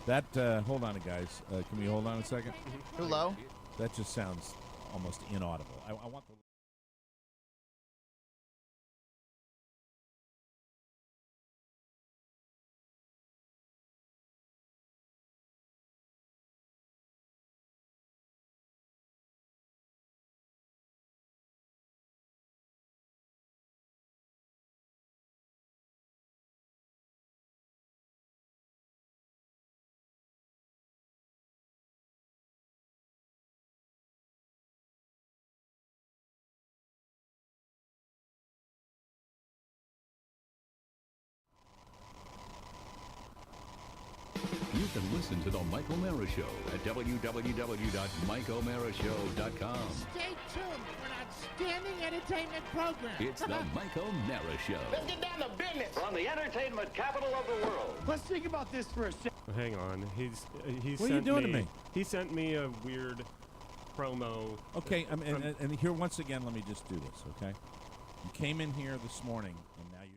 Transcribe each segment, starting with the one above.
That, hold on, guys. Can we hold on a second? Too low? That just sounds almost inaudible. I want the... You can listen to The Mike O'Mara Show at www.mikeomarashow.com. Stay tuned for an outstanding entertainment program. It's The Mike O'Mara Show. Let's get down to business. We're on the entertainment capital of the world. Let's think about this for a second. Hang on. He What are you doing to me? He sent me a weird promo. Okay, and here, once again, let me just do this, okay? You came in here this morning, and now you...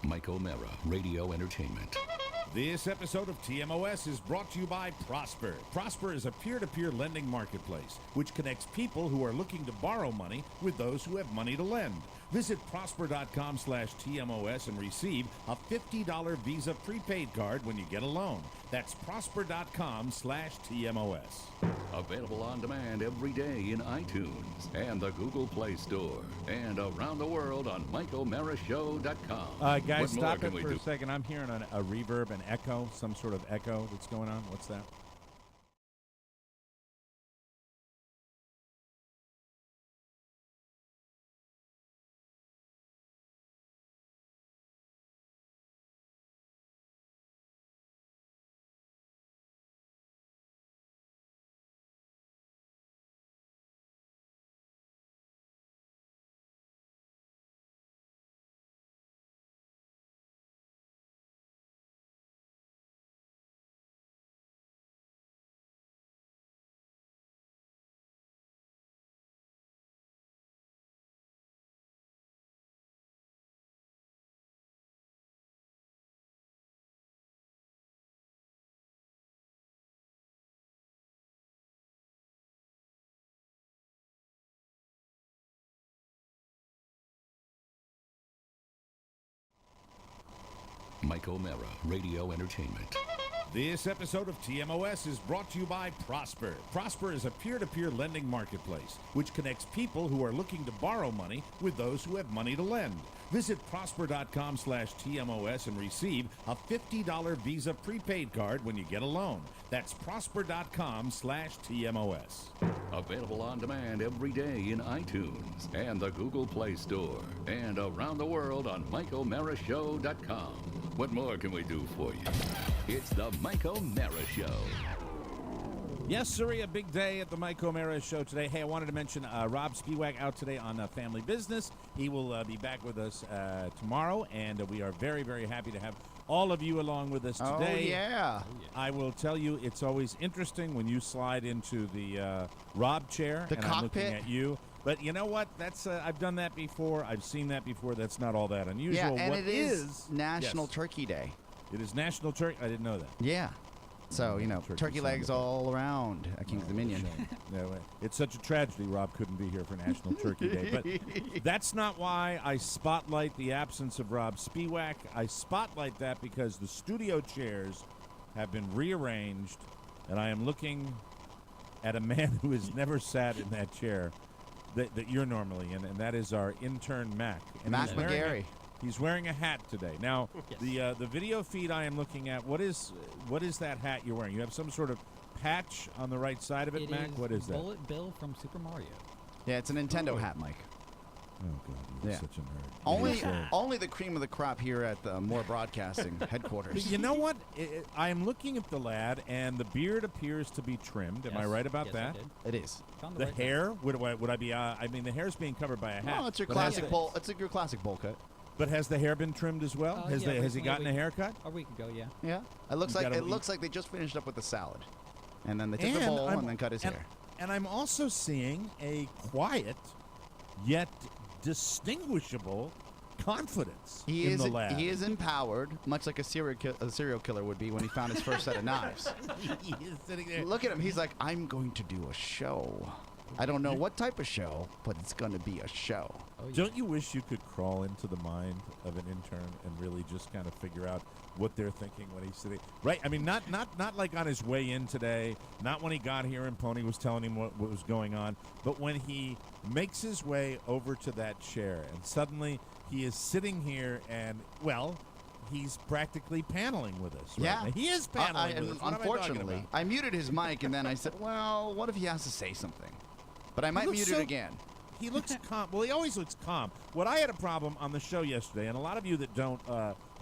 Mike O'Mara, Radio Entertainment. This episode of TMOS is brought to you by Prosper. Prosper is a peer-to-peer lending marketplace which connects people who are looking to borrow money with those who have money to lend. Visit prosper.com/TMOS and receive a $50 Visa prepaid card when you get a loan. That's prosper.com/TMOS. Available on demand every day in iTunes and the Google Play Store and around the world on MikeO'MaraShow.com. Guys, stop it for a second. I'm hearing a reverb, an echo, some sort of echo that's going on. What's that? Mike O'Mara, Radio Entertainment. This episode of TMOS is brought to you by Prosper. Prosper is a peer-to-peer lending marketplace which connects people who are looking to borrow money with those who have money to lend. Visit prosper.com/TMOS and receive a $50 Visa prepaid card when you get a loan. That's prosper.com/TMOS. Available on demand every day in iTunes and the Google Play Store and around the world on MikeO'MaraShow.com. What more can we do for you? It's the Mike O'Mara Show. Yes, sir, a big day at the Mike O'Mara Show today. Hey, I wanted to mention Rob Spiewak out today on Family Business. He will be back with us tomorrow, and we are very, very happy to have all of you along with us today. Oh, yeah. I will tell you, it's always interesting when you slide into the Rob chair, The and cockpit? I'm looking at you. But you know what? That's I've done that before. I've seen that before. That's not all that unusual. Yeah, and What it is National Yes. Turkey Day. It is National Turkey. I didn't know that. Yeah. So, turkey sound legs effect. all around at King's Dominion. No, it's such a tragedy Rob couldn't be here for National Turkey Day. But that's not why I spotlight the absence of Rob Spiewak. I spotlight that because the studio chairs have been rearranged, and I am looking at a man who has never sat in that chair that you're normally in, and that is our intern, Mac. And Mac he's wearing McGarry. He's wearing a hat today. Now, Yes. the video feed I am looking at, what is that hat you're wearing? You have some sort of patch on the right side of it, Mac? Is What is that? Bullet Bill from Super Mario. Yeah, it's a Nintendo hat, Mike. Oh, God, you're Yeah. such a nerd. Only, Yes, sir. only the cream of the crop here at the Moore Broadcasting headquarters. You know what? I am looking at the lad, and the beard appears to be trimmed. Am I Yes. right about Yes, I that? did. It is. Found The right hair, would I be? I mean, the hair's being covered by a hat. No, it's your but has classic the- bowl. It's your classic bowl cut. But has the hair been trimmed as well? Has Yeah, he recently gotten a we- haircut? A week ago, yeah. Yeah. It looks You like gotta- they just finished up with the salad, and then they took the bowl and then cut his hair. And I'm also seeing a quiet, yet distinguishable confidence He in is the lad. he is empowered, much like a serial killer would be when he found his first set of knives. He is sitting there. Look at him. He's like, I'm going to do a show. I don't know what type of show, but it's going to be a show. Oh, yeah. Don't you wish you could crawl into the mind of an intern and really just kind of figure out what they're thinking when he's sitting? Right? I mean, not like on his way in today, not when he got here and Pony was telling him what was going on, but when he makes his way over to that chair and suddenly he is sitting here and, well, he's practically paneling with us. Right? Yeah. Now, he is paneling with us. What am I talking Unfortunately, about? I muted his mic, and then I said, well, what if he has to say something? But I might looks mute so- it again. He looks calm. Well, he always looks calm. What I had a problem on the show yesterday, and a lot of you that don't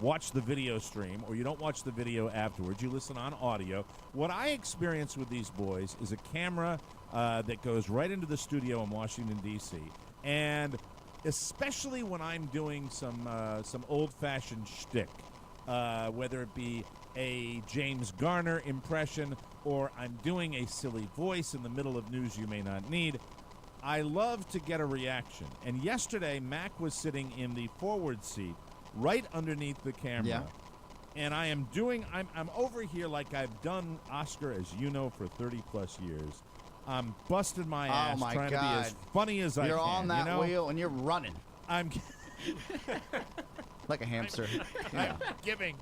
watch the video stream or you don't watch the video afterwards, you listen on audio. What I experience with these boys is a camera that goes right into the studio in Washington, D.C., and especially when I'm doing some old-fashioned shtick, whether it be a James Garner impression or I'm doing a silly voice in the middle of news you may not need, I love to get a reaction. And yesterday, Mac was sitting in the forward seat right underneath the camera. Yeah. And I'm over here like I've done Oscar, as you know, for 30-plus years. I'm busting my ass my trying to be God. as funny as I can. You're on that you know? wheel, and you're running I'm like a hamster. Yeah. giving.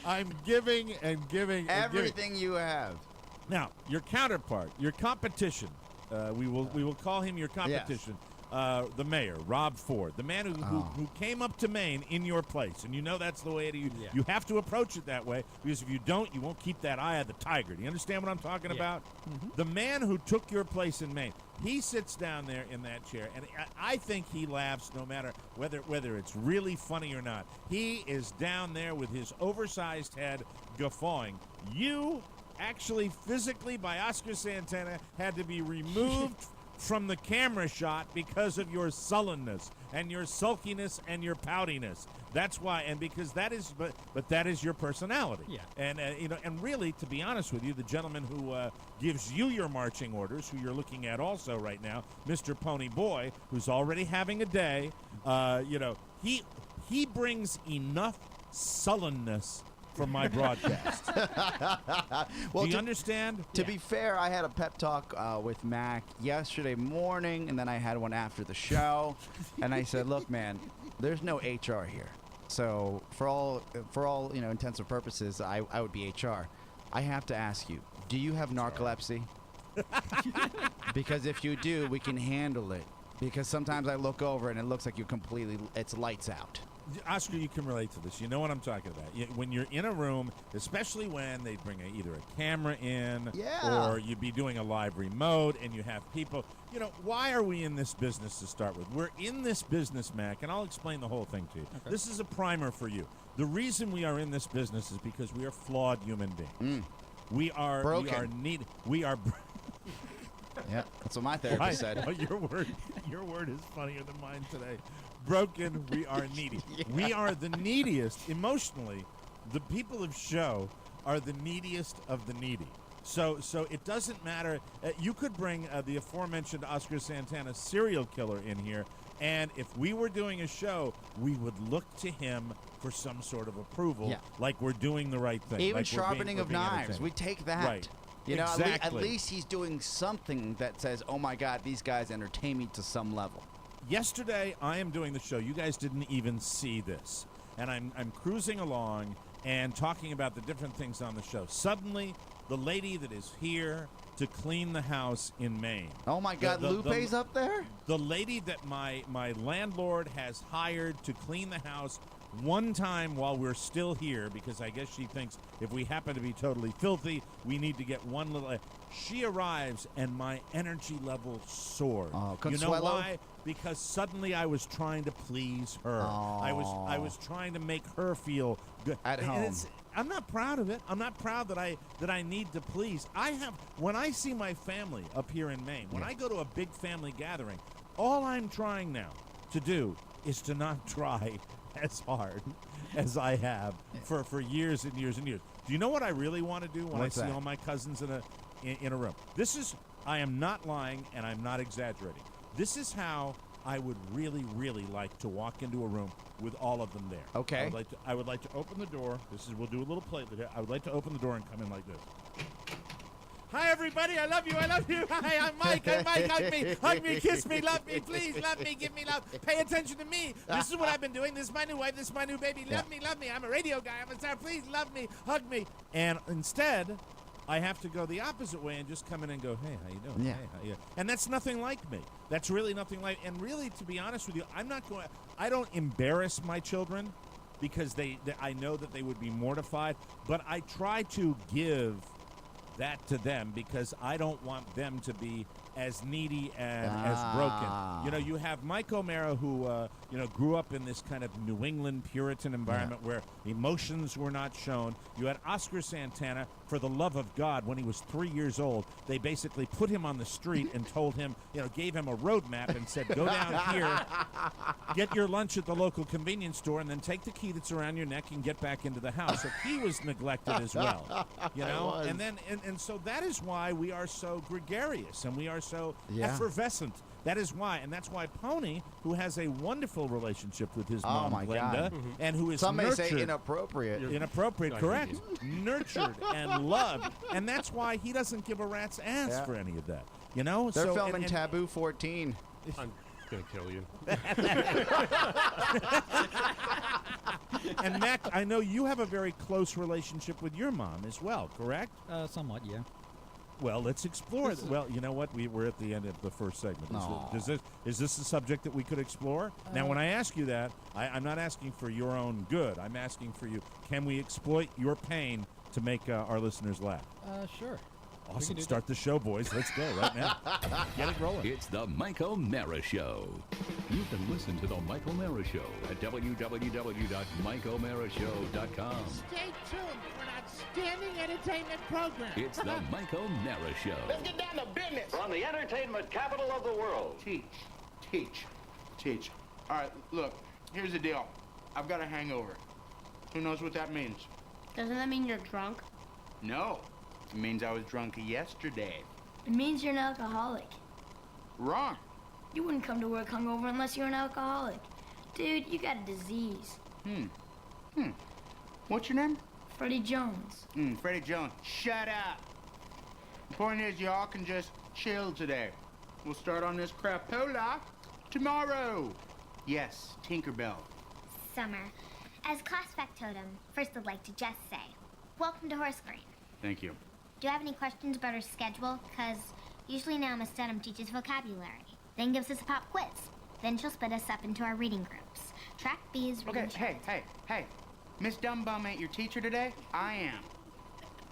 I'm giving and giving and giving. Everything you have. Now, your counterpart, your competition, we will call him your competition, the mayor, Rob Ford, the man who came up to Maine in your place. And you know that's the way it is. Yeah. You have to approach it that way, because if you don't, you won't keep that eye of the tiger. Do you understand what I'm talking about? Mm-hmm. The man who took your place in Maine, he sits down there in that chair, and I think he laughs no matter whether it's really funny or not. He is down there with his oversized head guffawing. You actually physically, by Oscar Santana, had to be removed from the camera shot because of your sullenness and your sulkiness and your poutiness. That's why, and because that is, but that is your personality. Yeah. And and really, to be honest with you, the gentleman who gives you your marching orders, who you're looking at also right now, Mr. Pony Boy, who's already having a day. He brings enough sullenness from my broadcast. Well, Do you understand? To be fair, I had a pep talk with Mac yesterday morning, and then I had one after the show. And I said, "Look, man, there's no HR here. So for all intents and purposes, I would be HR. I have to ask you, do you have narcolepsy? Because if you do, we can handle it. Because sometimes I look over and it looks like it's lights out." Oscar, you can relate to this. You know what I'm talking about. When you're in a room, especially when they bring either a camera in Yeah. or you'd be doing a live remote and you have people, why are we in this business to start with? We're in this business, Mac, and I'll explain the whole thing to you. Okay. This is a primer for you. The reason we are in this business is because we are flawed human beings. We are Broken. needy. We are. Yeah, that's what my therapist said. Oh, your word is funnier than mine today. Broken. We are needy. We are the neediest emotionally. The people of show are the neediest of the needy. So it doesn't matter. You could bring the aforementioned Oscar Santana serial killer in here, and if we were doing a show, we would look to him for some sort of approval, Yeah. like we're doing the right thing. Even like sharpening we're of being knives, entertaining. we take that. Right. You know, Exactly. at least he's doing something that says, "Oh my God, these guys entertain me to some level." Yesterday, I am doing the show. You guys didn't even see this. And I'm cruising along and talking about the different things on the show. Suddenly, the lady that is here to clean the house in Maine. Oh my God, Lupe's up there? The lady that my landlord has hired to clean the house one time while we're still here, because I guess she thinks if we happen to be totally filthy, we need to get one little... She arrives, and my energy level soared. Oh, you know Consuelo? why? Because suddenly I was trying to please her. I was trying to make her feel good. At And home. I'm not proud of it. I'm not proud that I need to please. When I see my family up here in Maine, when I go to a big family gathering, all I'm trying now to do is to not try as hard as I have for years and years and years. Do you know what I really want to do when What's I see that? all my cousins in a room? I am not lying and I'm not exaggerating. This is how I would really, really like to walk into a room with all of them there. Okay. I would like to open the door. We'll do a little play. I would like to open the door and come in like this. Hi, everybody. I love you. I love you. Hi, I'm Mike. Hug me, kiss me, love me, please, love me, give me love. Pay attention to me. This is what I've been doing. This is my new wife. This is my new baby. Love me, love me. I'm a radio guy. I'm a star. Please love me, hug me. And instead, I have to go the opposite way and just come in and go, hey, how you doing? Yeah. Hey, how you? And that's nothing like me. That's really nothing like. And really, to be honest with you, I don't embarrass my children because I know that they would be mortified. But I try to give that to them because I don't want them to be as needy and as broken. You know, you have Mike O'Mara who, grew up in this kind of New England Puritan environment where emotions were not shown. You had Oscar Santana, for the love of God, when he was 3 years old, they basically put him on the street and told him, gave him a road map and said, go down here, get your lunch at the local convenience store, and then take the key that's around your neck and get back into the house. So he was neglected as well, And then, and so that is why we are so gregarious and we are so effervescent. That is why, and that's why Pony, who has a wonderful relationship with his mom, my Glenda, God. and who is Some may nurtured, say inappropriate. inappropriate, correct, nurtured and loved, and that's why he doesn't give a rat's ass for any of that. They're filming Taboo 14. I'm gonna kill you. And Mac, I know you have a very close relationship with your mom as well, correct? Somewhat, yeah. Well, let's explore it. Well, you know what? We're at the end of the first segment. Is this a subject that we could explore? Now, when I ask you that, I'm not asking for your own good. I'm asking for you. Can we exploit your pain to make our listeners laugh? Sure. Awesome. Start the show, boys. Let's go right now. Get it rolling. It's the Mike O'Mara Show. You can listen to the Mike O'Mara Show at www.mikeomarashow.com. Stay tuned for an outstanding entertainment program. It's the Mike O'Mara Show. Let's get down to business. From the entertainment capital of the world. Teach. All right, look, here's the deal. I've got a hangover. Who knows what that means? Doesn't that mean you're drunk? No. It means I was drunk yesterday. It means you're an alcoholic. Wrong. You wouldn't come to work hungover unless you're an alcoholic. Dude, you got a disease. What's your name? Freddie Jones. Freddie Jones. Shut up. The point is, y'all can just chill today. We'll start on this crapola tomorrow. Yes, Tinkerbell. Summer. As class factotum, first I'd like to just say, welcome to Horse Green. Thank you. Do you have any questions about our schedule? Because usually now Miss Dunham teaches vocabulary, then gives us a pop quiz. Then she'll split us up into our reading groups. Track B is reading. Okay, hey. Miss Dumbbum ain't your teacher today? I am.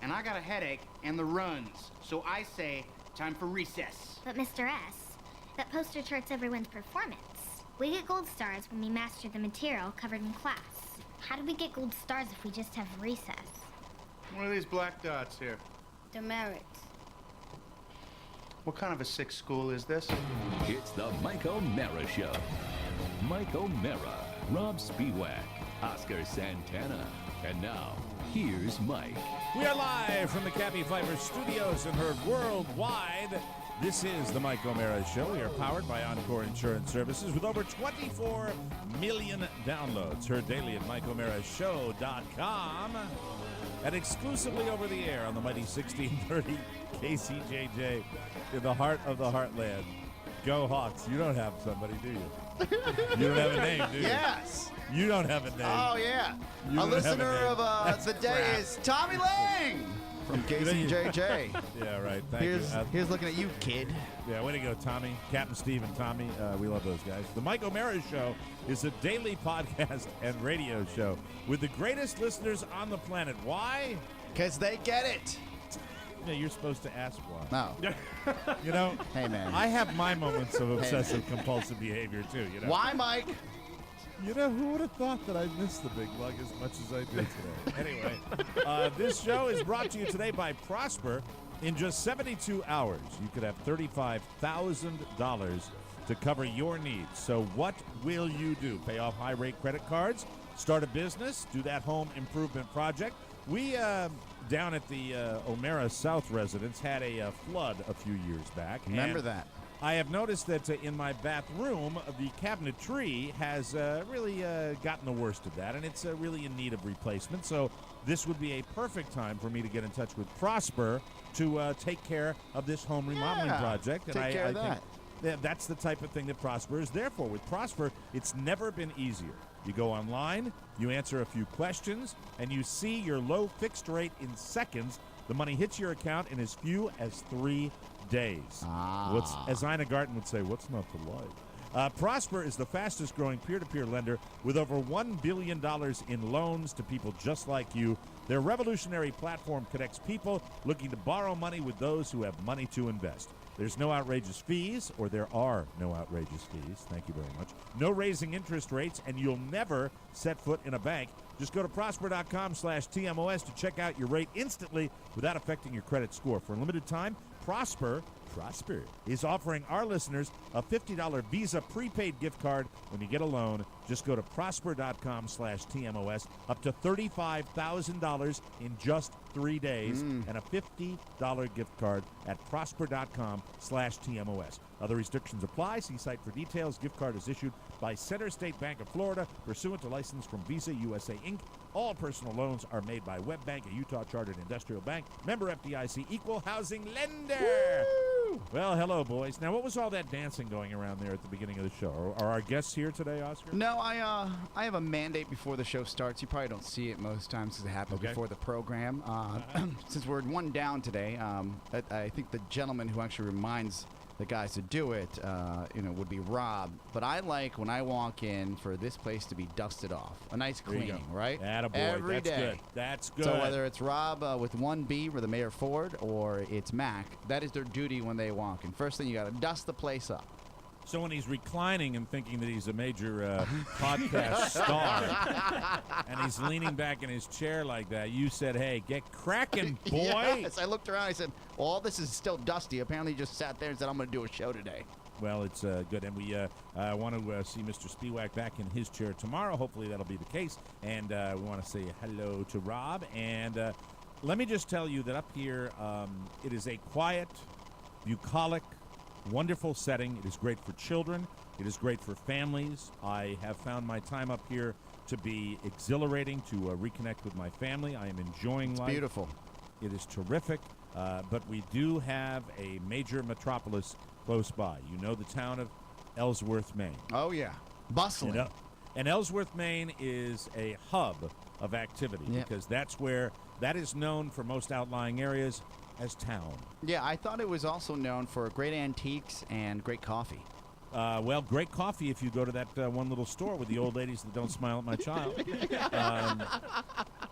And I got a headache and the runs. So I say, time for recess. But Mr. S, that poster charts everyone's performance. We get gold stars when we master the material covered in class. How do we get gold stars if we just have recess? What are these black dots here? Demerits. What kind of a sick school is this? It's the Mike O'Mara Show. Mike O'Mara, Rob Spiewak, Oscar Santana. And now, here's Mike. We are live from the Cabby Fiber Studios and heard worldwide. This is the Mike O'Mara Show. We are powered by Encore Insurance Services with over 24 million downloads. Heard daily at MikeO'MaraShow.com and exclusively over the air on the mighty 1630 KCJJ in the heart of the heartland. Go Hawks. You don't have somebody, do you? You don't have a name, do you? Yes. You don't have a name. Oh, yeah. You A don't have listener name. of That's the day crap. is Tommy Lang from KCJJ. Yeah, right. Thank you. Here's looking at you, kid. Yeah, way to go, Tommy. Captain Steve and Tommy. We love those guys. The Mike O'Mara Show is a daily podcast and radio show with the greatest listeners on the planet. Why? Because they get it. Yeah, you're supposed to ask why. No. You know, Hey, man. I have my moments of obsessive compulsive behavior, too. You know? Why, Mike? You know, who would have thought that I missed the big lug as much as I did today? Anyway, this show is brought to you today by Prosper. In just 72 hours, you could have $35,000 to cover your needs. So what will you do? Pay off high-rate credit cards? Start a business? Do that home improvement project? We, down at the O'Mara South residence, had a flood a few years back. Remember and that. I have noticed that in my bathroom, the cabinetry has really gotten the worst of that, and it's really in need of replacement. So this would be a perfect time for me to get in touch with Prosper to take care of this home remodeling project. And take care of that. think that's the type of thing that Prosper is there for. With Prosper, it's never been easier. You go online, you answer a few questions, and you see your low fixed rate in seconds. The money hits your account in as few as 3 days. As Ina Garten would say, what's not to like? Prosper is the fastest growing peer-to-peer lender with over $1 billion in loans to people just like you. Their revolutionary platform connects people looking to borrow money with those who have money to invest. There's no outrageous fees, or there are no outrageous fees. Thank you very much. No raising interest rates, and you'll never set foot in a bank. Just go to prosper.com/TMOS to check out your rate instantly without affecting your credit score. For a limited time, Prosper is offering our listeners a $50 Visa prepaid gift card when you get a loan. Just go to prosper.com/TMOS, up to $35,000 in just 3 days, and a $50 gift card at prosper.com/TMOS. Other restrictions apply. See site for details. Gift card is issued by Center State Bank of Florida, pursuant to license from Visa USA Inc. All personal loans are made by WebBank, a Utah-chartered industrial bank. Member FDIC, equal housing lender. Woo! Well, hello, boys. Now, what was all that dancing going around there at the beginning of the show? Are our guests here today, Oscar? No, I have a mandate before the show starts. You probably don't see it most times because it happens before the program. Since we're one down today, I think the gentleman who actually reminds the guys to do it, would be Rob. But I like when I walk in for this place to be dusted off. A nice cleaning, right? Attaboy. Every That's day. good. That's good. So whether it's Rob with one B or the Mayor Ford or it's Mac, that is their duty when they walk. And first thing, you got to dust the place up. So when he's reclining and thinking that he's a major podcast star, and he's leaning back in his chair like that, you said, hey, get cracking, boy. Yes, I looked around. I said, well, all this is still dusty. Apparently he just sat there and said, I'm going to do a show today. Well, it's good, and we want to see Mr. Spiewak back in his chair tomorrow. Hopefully that'll be the case, and we want to say hello to Rob. And let me just tell you that up here, it is a quiet, bucolic, wonderful setting. It is great for children. It is great for families. I have found my time up here to be exhilarating, to reconnect with my family. I am enjoying life. It's beautiful. It is terrific, but we do have a major metropolis close by. You know the town of Ellsworth, Maine. Oh, yeah. Bustling. You know? And Ellsworth, Maine is a hub of activity because that is known for most outlying areas as town. Yeah, I thought it was also known for great antiques and great coffee. Well, great coffee if you go to that one little store with the old ladies that don't smile at my child.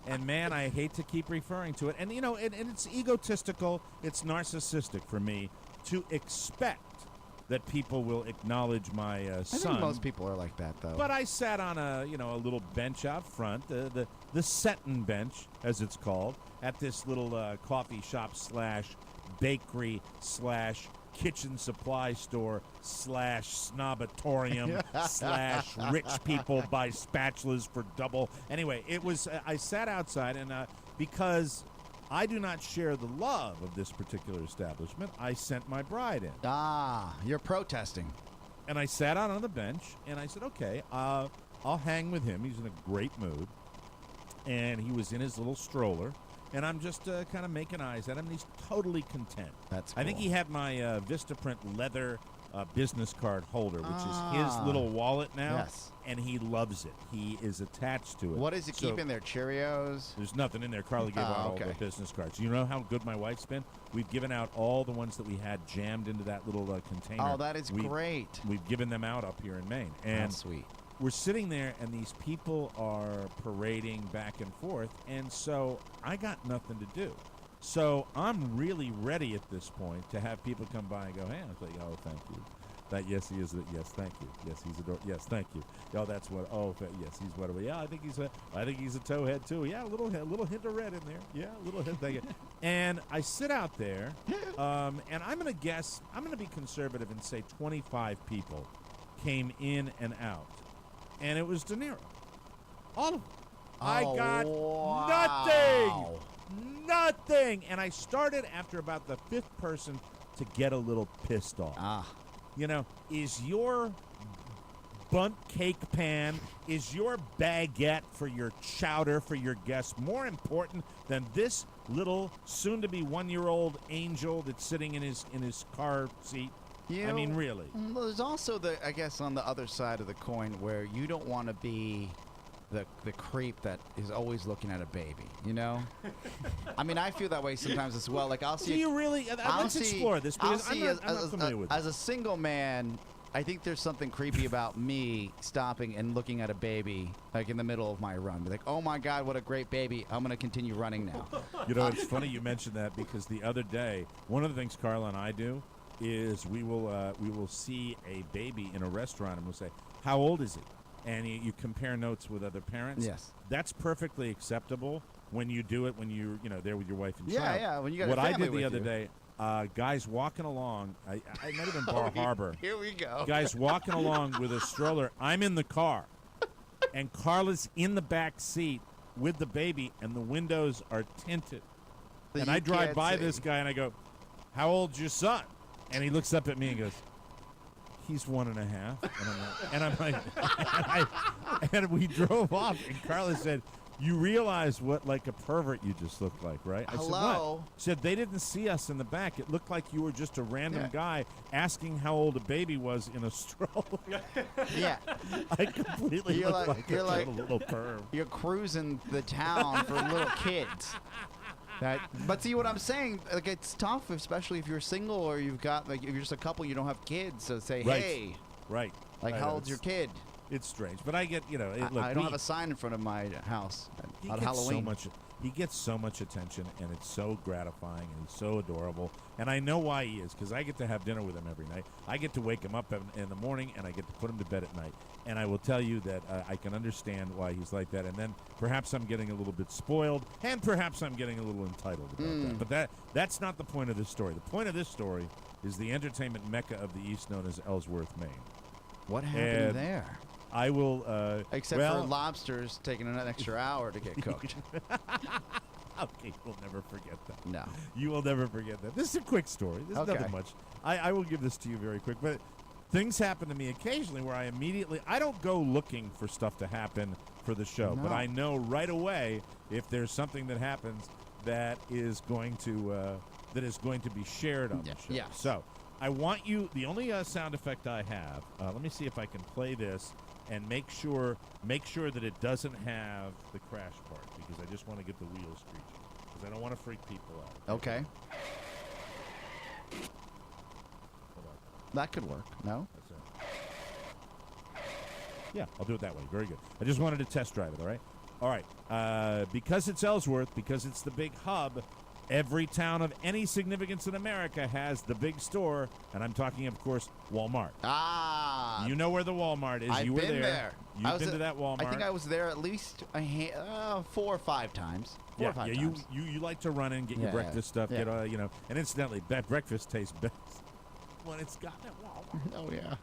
And, man, I hate to keep referring to it. And, you know, and it's egotistical, it's narcissistic for me to expect that people will acknowledge my I son. think most people are like that, though. But I sat on a little bench out front, the settin' bench, as it's called, at this little coffee shop / bakery / kitchen supply store / snobatorium / rich people buy spatulas for double. Anyway, it was. I sat outside, and because I do not share the love of this particular establishment, I sent my bride in. Ah, you're protesting. And I sat out on the bench, and I said, okay, I'll hang with him. He's in a great mood. And he was in his little stroller, and I'm just kind of making eyes at him, and he's totally content. That's I think cool. he had my Vistaprint leather business card holder, which is his little wallet now. Yes. And he loves it. He is attached to it. What does he keep in there? Cheerios? There's nothing in there. Carly gave out all the business cards. You know how good my wife's been? We've given out all the ones that we had jammed into that little container. Oh, that is great. We've given them out up here in Maine. And That's sweet. we're sitting there, and these people are parading back and forth, and so I got nothing to do. So I'm really ready at this point to have people come by and go, hey, I was like, oh, thank you. Yes, he is. Yes, thank you. Yes, he's adorable. Yes, thank you. Oh, that's what. Oh, yes, he's what. Yeah, I think he's a towhead too. Yeah, a little hint of red in there. Yeah, a little hint. Thank you. And I sit out there, and I'm gonna guess. I'm gonna be conservative and say 25 people came in and out, and it was De Niro. All of them. I got nothing. And I started after about the 5th person to get a little pissed off. Is your bunt cake pan, is your baguette for your chowder for your guests more important than this little soon-to-be 1-year-old angel that's sitting in his car seat? I mean, really. Well, there's also I guess on the other side of the coin where you don't want to be the creep that is always looking at a baby, I mean, I feel that way sometimes as well. Like, I'll see. Do you really? Let's explore this, because I'm not familiar with it. As a single man, I think there's something creepy about me stopping and looking at a baby, like in the middle of my run. Be like, oh my God, what a great baby. I'm going to continue running now. It's funny you mentioned that, because the other day, one of the things Carla and I do is we will see a baby in a restaurant, and we'll say, how old is he? And you compare notes with other parents. Yes. That's perfectly acceptable when you do it when you're there with your wife and child. Yeah, when you got what a family I did the with other you. day, guys walking along, I might have been Bar Harbor. Here we go. Guys walking along with a stroller. I'm in the car, and Carla's in the back seat with the baby, and the windows are tinted. And I drive by this guy, and I go, how old's your son? And he looks up at me and goes, he's 1.5. And I'm like, and we drove off, and Carla said, you realize what, like, a pervert you just looked like, right? I said, what? She said, they didn't see us in the back. It looked like you were just a random guy asking how old a baby was in a stroller. Yeah. I completely look like a little perv. You're cruising the town for little kids. But see what I'm saying? Like, it's tough, especially if you're single or you've got, like, if you're just a couple, you don't have kids. So say, hey, right, like, how old's your kid? It's strange, but I get, I don't have a sign in front of my house on Halloween. He gets so much attention, and it's so gratifying, and he's so adorable. And I know why he is, because I get to have dinner with him every night. I get to wake him up in the morning, and I get to put him to bed at night. And I will tell you that I can understand why he's like that. And then perhaps I'm getting a little bit spoiled, and perhaps I'm getting a little entitled about that. But that's not the point of this story. The point of this story is the entertainment mecca of the East, known as Ellsworth, Maine. What happened there? I will. Except for lobsters taking an extra hour to get cooked. Okay, we'll never forget that. No. You will never forget that. This is a quick story. This is nothing much. I will give this to you very quick. But things happen to me occasionally where I don't go looking for stuff to happen for the show. No. But I know right away if there's something that happens that is going to be shared on the show. Yeah. So I want you, the only sound effect I have, let me see if I can play this and make sure that it doesn't have the crash part, because I just want to get the wheels screeching, because I don't want to freak people out. Okay. That could work. No? That's it. Yeah, I'll do it that way. Very good. I just wanted to test drive it, all right? All right. Because it's Ellsworth, because it's the big hub Every town of any significance in America has the big store, and I'm talking, of course, Walmart. Ah. You know where the Walmart is. I've You were been there. You've been to that Walmart. I think I was there at least 4 or 5 times. 4 or 5 times. You like to run in, get your Yeah, breakfast stuff, yeah. get and incidentally, that breakfast tastes best when it's got at Walmart. Oh, yeah.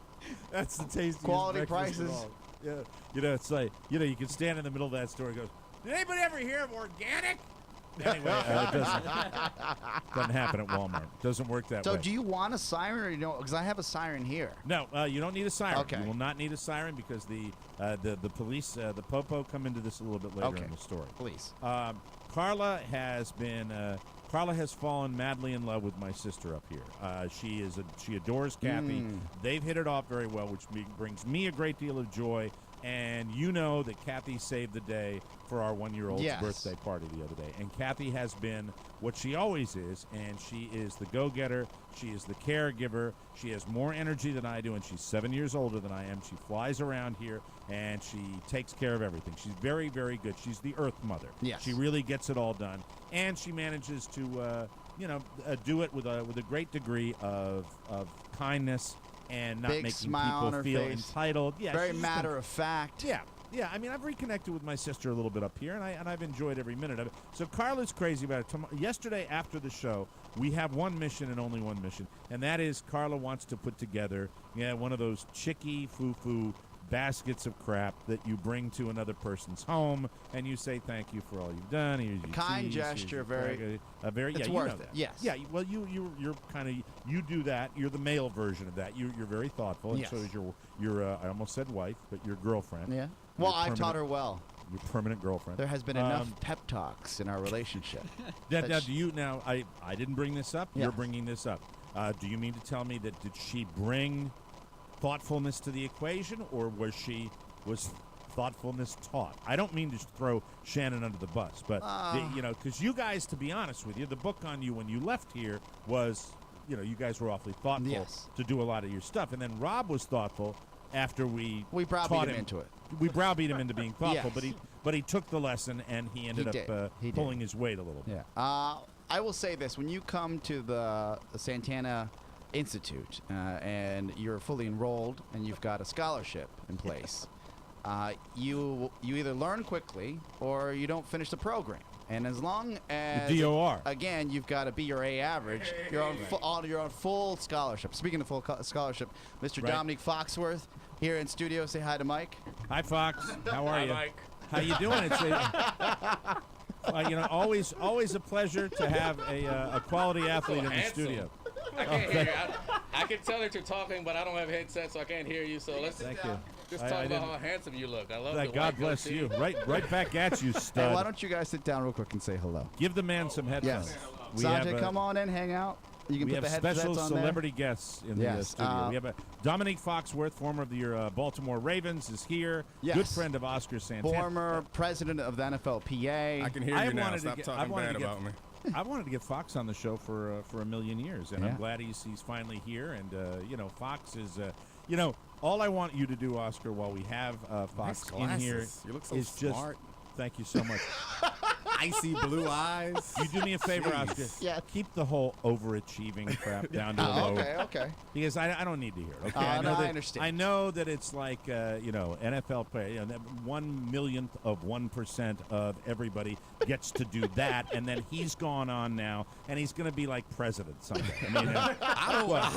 That's the tastiest Quality breakfast of prices. all. Yeah, it's like you can stand in the middle of that store and goes, "Did anybody ever hear of organic?" Anyway, it doesn't happen at Walmart. It doesn't work that way. So do you want a siren or you don't? Because I have a siren here. No, you don't need a siren. Okay. You will not need a siren because the police, the Popo, come into this a little bit later in the story. Please. Carla has fallen madly in love with my sister up here. She adores Kathy. They've hit it off very well, which brings me a great deal of joy. And you know that Kathy saved the day for our 1-year-old's birthday party the other day. And Kathy has been what she always is, and she is the go-getter. She is the caregiver. She has more energy than I do, and she's 7 years older than I am. She flies around here, and she takes care of everything. She's very, very good. She's the Earth Mother. Yes. She really gets it all done, and she manages to, do it with a great degree of kindness and not Big making smile people on her feel face. entitled. Yeah, Very she's just matter of fact. Yeah. I mean, I've reconnected with my sister a little bit up here, and I've enjoyed every minute of it. So Carla's crazy about it. Yesterday after the show, we have one mission and only one mission, and that is Carla wants to put together one of those chicky foo-foo baskets of crap that you bring to another person's home, and you say thank you for all you've done. Here's your Kind teas, gesture, here's your it's you worth know it. that. Yes. Yeah. Well, you're kind of you do that. You're the male version of that. You're very thoughtful, and Yes. so is your I almost said wife, but your girlfriend. Yeah. Well, Your I've taught permanent- her well. Your permanent girlfriend. There has been enough pep talks in our relationship. I didn't bring this up. Yeah. You're bringing this up. Do you mean to tell me that did she bring thoughtfulness to the equation, or was thoughtfulness taught? I don't mean to throw Shannon under the bus, but because you guys, to be honest with you, the book on you when you left here was, you guys were awfully thoughtful Yes. to do a lot of your stuff, and then Rob was thoughtful after we browbeat taught him into it. We browbeat him into being thoughtful, Yes. but he took the lesson and he ended did. up He did. pulling his weight a little bit. Yeah. I will say this: when you come to the Santana Institute and you're fully enrolled and you've got a scholarship in place, you either learn quickly or you don't finish the program. And as long as DOR. again, you've got to be your A average. You're on full scholarship. Speaking of full scholarship, Mr. Right. Dominique Foxworth here in studio. Say hi to Mike. Hi, Fox. How are you? Mike. How you doing? It's always a pleasure to have a quality athlete in the handsome. studio. I can't hear you. I can tell that you're talking, but I don't have a headset, so I can't hear you. So let's Thank you. just I talk about didn't- how handsome you look. I love the God white bless goatee. you. Right back at you, Hey, stud. why don't you guys sit down real quick and say hello? Give the man some headphones. Yes. We Sanjay, have, come on in, hang out. You can We put have the headsets special on celebrity guests in the Yes, studio. We have Dominique Foxworth, former of the Baltimore Ravens, is here. Yes. Good friend of Oscar there. Santana. Former president of the NFLPA. I can hear I you now. wanted to Stop get- I talking wanted bad to get- about me. I wanted to get Fox on the show for a million years, and Yeah. I'm glad he's finally here. And Fox is, all I want you to do, Oscar, while we have Fox Nice in here, glasses. You look so is just smart. thank you so much. Icy blue eyes. You do me a favor, Jeez. Oscar. Yes. Keep the whole overachieving crap down to a low. Okay. Because I don't need to hear it. Okay, No, I that, understand. I know that it's like NFL player. That 1/1,000,000th of 1% of everybody gets to do that, and then he's gone on now, and he's going to be like president someday. I mean, I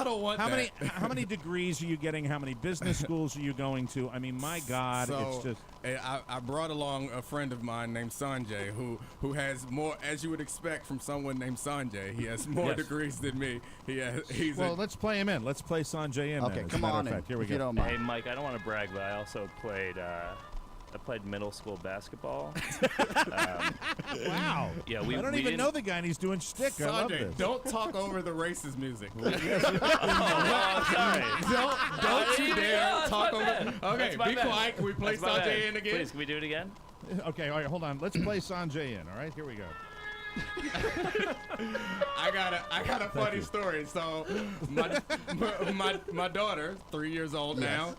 don't want how that. many degrees are you getting? How many business schools are you going to? I mean, my God, it's just. I brought along a friend of mine named Sanjay, who has more, as you would expect from someone named Sanjay. He has more Yes. degrees than me. He's Well, let's play him in. Let's play Sanjay in. Okay, then, as a come matter on of in, fact. Here we if you go. don't Hey, mind. Mike, I don't want to brag, but I also played middle school basketball. Wow. Yeah, I don't we even didn't- know the guy, and he's doing shtick. I love Sanjay, this. don't talk over the racist music. Oh, sorry. Don't you dare talk over. Okay, That's my be bad. quiet. Can we play That's my Sanjay bad. in again? Please, can we do it again? Okay, all right, hold on. Let's play Sanjay in, all right? Here we go. I got a funny story. So my daughter, 3 years old now,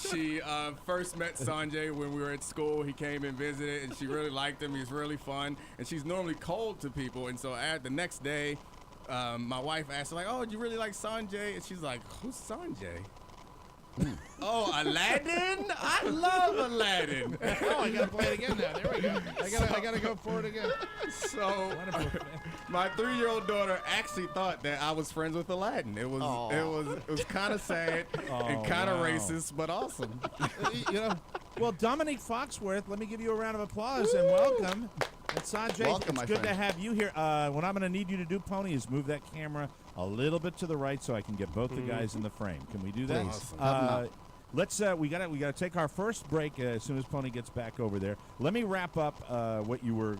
she first met Sanjay when we were at school. He came and visited, and she really liked him. He's really fun, and she's normally cold to people. And so at the next day, my wife asked her, like, "Oh, do you really like Sanjay?" And she's like, "Who's Sanjay?" Oh, Aladdin? I love Aladdin. Oh, I gotta play it again now. There we go. I gotta go for it again. So my 3-year-old daughter actually thought that I was friends with Aladdin. It was kind of sad and kind of racist, but awesome. Well, Dominique Foxworth, let me give you a round of applause and welcome. And Sanjay, Welcome, it's my good friend. to have you here. What I'm going to need you to do, Pony, is move that camera a little bit to the right so I can get both the guys in the frame. Can we do that? Please. Let's. We gotta take our first break as soon as Pony gets back over there. Let me wrap up what you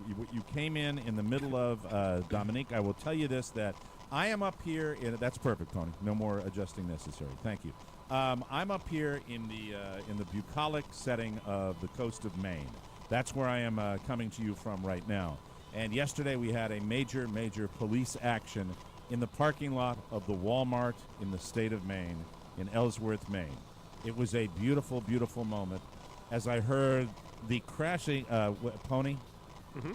came in the middle of, Dominique. I will tell you this, that I am up here. That's perfect, Pony. No more adjusting necessary. Thank you. I'm up here in the bucolic setting of the coast of Maine. That's where I am coming to you from right now. And yesterday we had a major police action in the parking lot of the Walmart in the state of Maine, in Ellsworth, Maine. It was a beautiful, beautiful moment as I heard the crashing. Pony? Mm-hmm.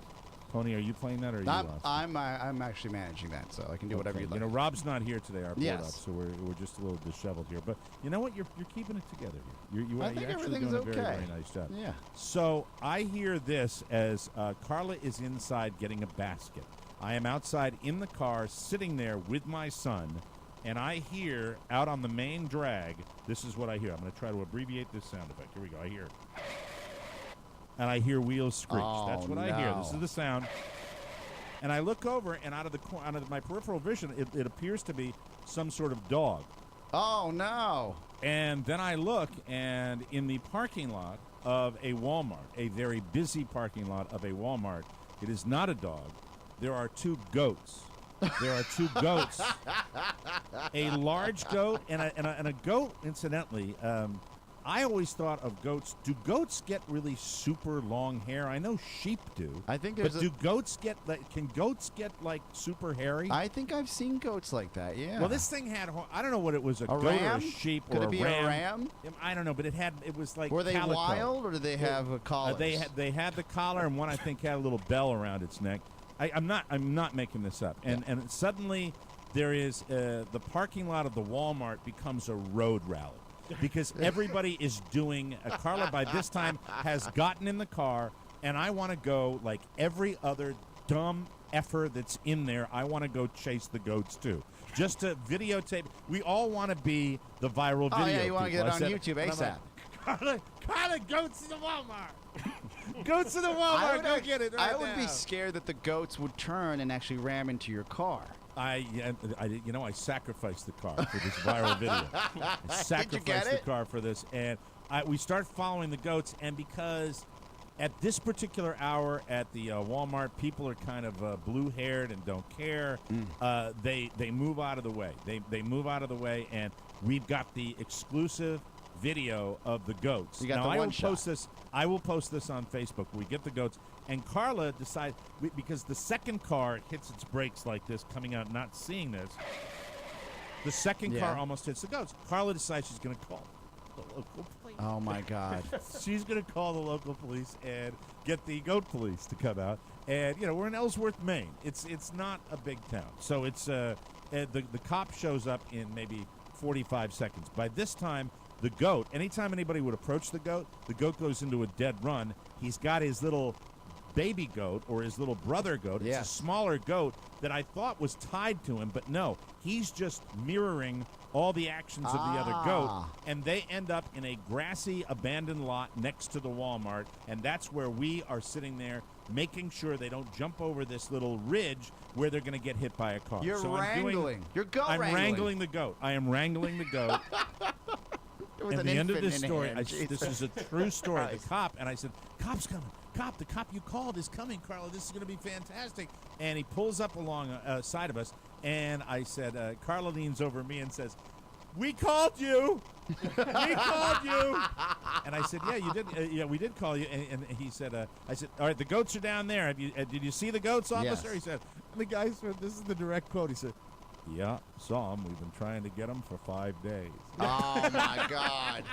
Pony, are you playing that or are you lost? I'm actually managing that, so I can do whatever Okay. you like. You know, Rob's not here today, our board Yes. up, so we're just a little disheveled here. But you know what? You're keeping it together here. You're I think actually everything's doing a very, okay. very nice job. Yeah. So I hear this as Carla is inside getting a basket. I am outside in the car, sitting there with my son, and I hear out on the main drag, this is what I hear. I'm going to try to abbreviate this sound effect. Here we go. I hear. And I hear wheels screech. That's what I hear. This is the sound. And I look over, and out of my peripheral vision, it appears to be some sort of dog. Oh, no. And then I look, and in the parking lot of a Walmart, a very busy parking lot of a Walmart, it is not a dog. There are 2 goats. There are 2 goats. A large goat and a goat, incidentally. I always thought of goats. Do goats get really super long hair? I know sheep do. I think But do goats get can goats get like super hairy? I think I've seen goats like that, yeah. Well, this thing had, I don't know what it was, a goat ram? or a sheep Could or it be a ram. a ram? I don't know, but it was like Were they calico. wild, or did they have collars? They had the collar, and one I think had a little bell around its neck. I'm not making this up. And suddenly there is the parking lot of the Walmart becomes a road rally. Because everybody is doing Carla by this time has gotten in the car, and I want to go like every other dumb effer that's in there. I want to go chase the goats too, just to videotape. We all want to be the viral video. Oh yeah, you want to get it on people. YouTube ASAP. Carla, goats in the Walmart. Goats in the Walmart. Go get it right I would now. be scared that the goats would turn and actually ram into your car. I sacrificed the car for this viral video. I sacrificed the car for this, and we start following the goats. And because at this particular hour at the Walmart, people are kind of blue-haired and don't care. They move out of the way. They move out of the way, and we've got the exclusive video of the goats. You got now, the one shot. I will post this on Facebook. We get the goats. And Carla decides, because the second car hits its brakes like this, coming out, not seeing this, the second car almost hits the goats. Carla decides she's going to call the local police. Oh, my God. She's going to call the local police and get the goat police to come out. And, we're in Ellsworth, Maine. It's not a big town. So it's the cop shows up in maybe 45 seconds. By this time, the goat, anytime anybody would approach the goat goes into a dead run. He's got his little baby goat or his little brother goat. It's a smaller goat that I thought was tied to him, but no, he's just mirroring all the actions of the other goat, and they end up in a grassy abandoned lot next to the Walmart, and that's where we are sitting there making sure they don't jump over this little ridge where they're going to get hit by a car. You're so wrangling. You're goat I'm wrangling. wrangling the goat. I am wrangling the goat. With At an the end of infant this in story, hand. this is a true story. The cop, and I said, "Cop's coming. Cop, the cop you called is coming, Carla. This is going to be fantastic." And he pulls up along side of us, and I said, Carla leans over me and says, we called you. We called you. And I said, yeah, you did. Yeah, we did call you. And he said, I said, all right, the goats are down there. Did you see the goats, officer? Yes. He said, and the guy said, this is the direct quote. He said, yeah, saw them. We've been trying to get them for 5 days. Oh, my God.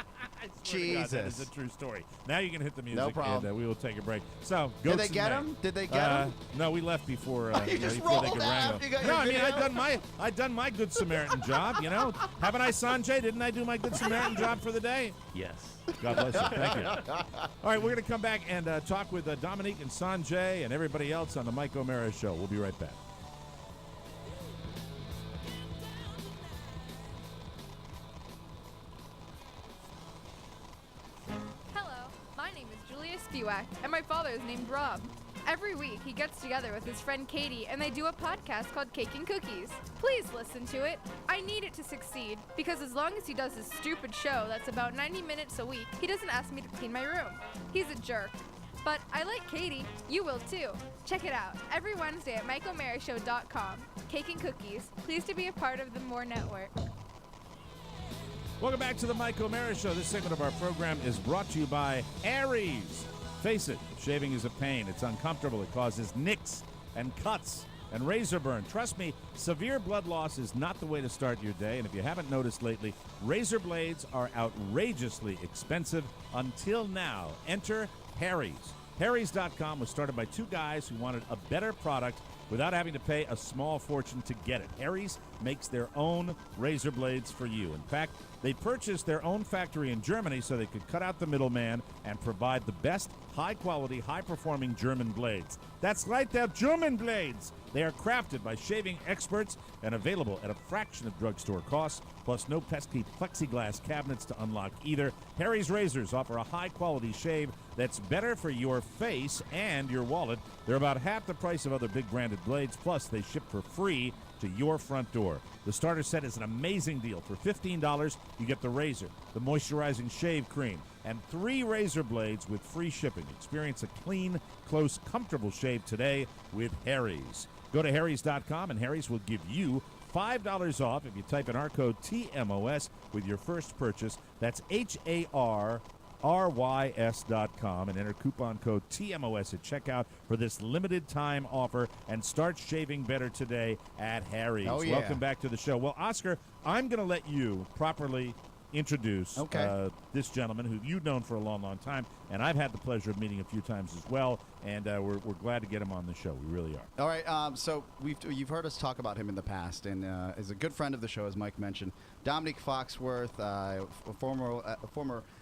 Jesus. That is a true story. Now you can hit the music, No problem. and we will take a break. So, Did goats they and get May. him? Did they get him? No, we left before. You just before they rolled could out wrangle. after you got No, your I mean video? I'd done my good Samaritan job. You know, haven't I, Sanjay? Didn't I do my good Samaritan job for the day? Yes. God bless you. Thank you. All right, we're going to come back and talk with Dominique and Sanjay and everybody else on the Mike O'Mara Show. We'll be right back. Hello, my name is Julia Spiewak, and my father is named Rob. Every week, he gets together with his friend Katie, and they do a podcast called Cake and Cookies. Please listen to it. I need it to succeed, because as long as he does his stupid show that's about 90 minutes a week, he doesn't ask me to clean my room. He's a jerk. But I like Katie. You will too. Check it out every Wednesday at MikeOMaraShow.com. Cake and Cookies. Pleased to be a part of the More Network. Welcome back to the Mike O'Mara Show. This segment of our program is brought to you by Harry's. Face it, shaving is a pain. It's uncomfortable. It causes nicks and cuts and razor burn. Trust me, severe blood loss is not the way to start your day. And if you haven't noticed lately, razor blades are outrageously expensive until now. Enter Harry's. Harry's.com was started by two guys who wanted a better product without having to pay a small fortune to get it. Harry's makes their own razor blades for you. In fact, they purchased their own factory in Germany so they could cut out the middleman and provide the best, high-quality, high-performing German blades. That's right, they're German blades. They are crafted by shaving experts and available at a fraction of drugstore costs, plus no pesky plexiglass cabinets to unlock either. Harry's razors offer a high-quality shave that's better for your face and your wallet. They're about half the price of other big branded blades, plus they ship for free to your front door. The starter set is an amazing deal. For $15, you get the razor, the moisturizing shave cream, and 3 razor blades with free shipping. Experience a clean, close, comfortable shave today with Harry's. Go to harrys.com and Harry's will give you $5 off if you type in our code TMOS with your first purchase. That's HARRYS.com and enter coupon code TMOS at checkout for this limited time offer and start shaving better today at Harry's. Oh, yeah. Welcome back to the show. Well, Oscar, I'm going to let you properly introduce this gentleman who you've known for a long, long time, and I've had the pleasure of meeting a few times as well, and we're glad to get him on the show. We really are. All right, so you've heard us talk about him in the past, and is a good friend of the show, as Mike mentioned. Dominique Foxworth, a former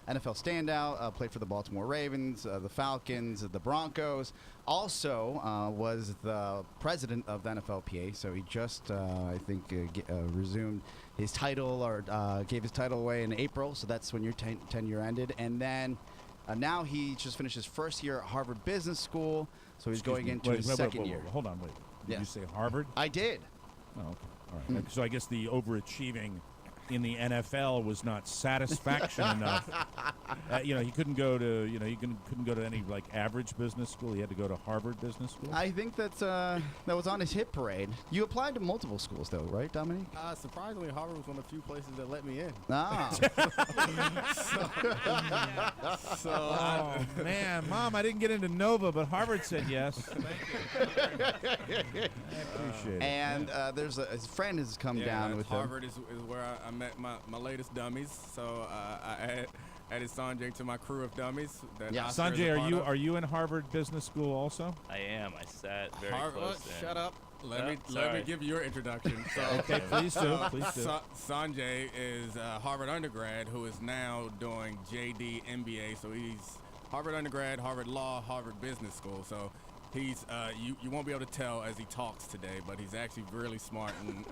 NFL standout, played for the Baltimore Ravens, the Falcons, the Broncos. Also was the president of the NFLPA, so he just, I think, resumed his title or gave his title away in April, so that's when your tenure ended. And then now he just finished his first year at Harvard Business School, so he's going into his second year. Hold on, wait. Did you say Harvard? I did. Oh, okay. All right. So I guess the overachieving in the NFL was not satisfaction enough. He couldn't go to he couldn't go to any like average business school. He had to go to Harvard Business School. I think that was on his hit parade. You applied to multiple schools, though, right, Dominique? Surprisingly, Harvard was one of the few places that let me in. Ah. Man, Mom, I didn't get into Nova, but Harvard said yes. Thank you. I appreciate it. And his friend has come down with Harvard him. is where I met my latest dummies. So I added Sanjay to my crew of dummies. Sanjay, are you in Harvard Business School also? I am. I sat very Harvard, close in. shut up. Let me give you your introduction. So, okay, please do. Sanjay is a Harvard undergrad who is now doing JD MBA. So he's Harvard undergrad, Harvard Law, Harvard Business School. So he's you won't be able to tell as he talks today, but he's actually really smart and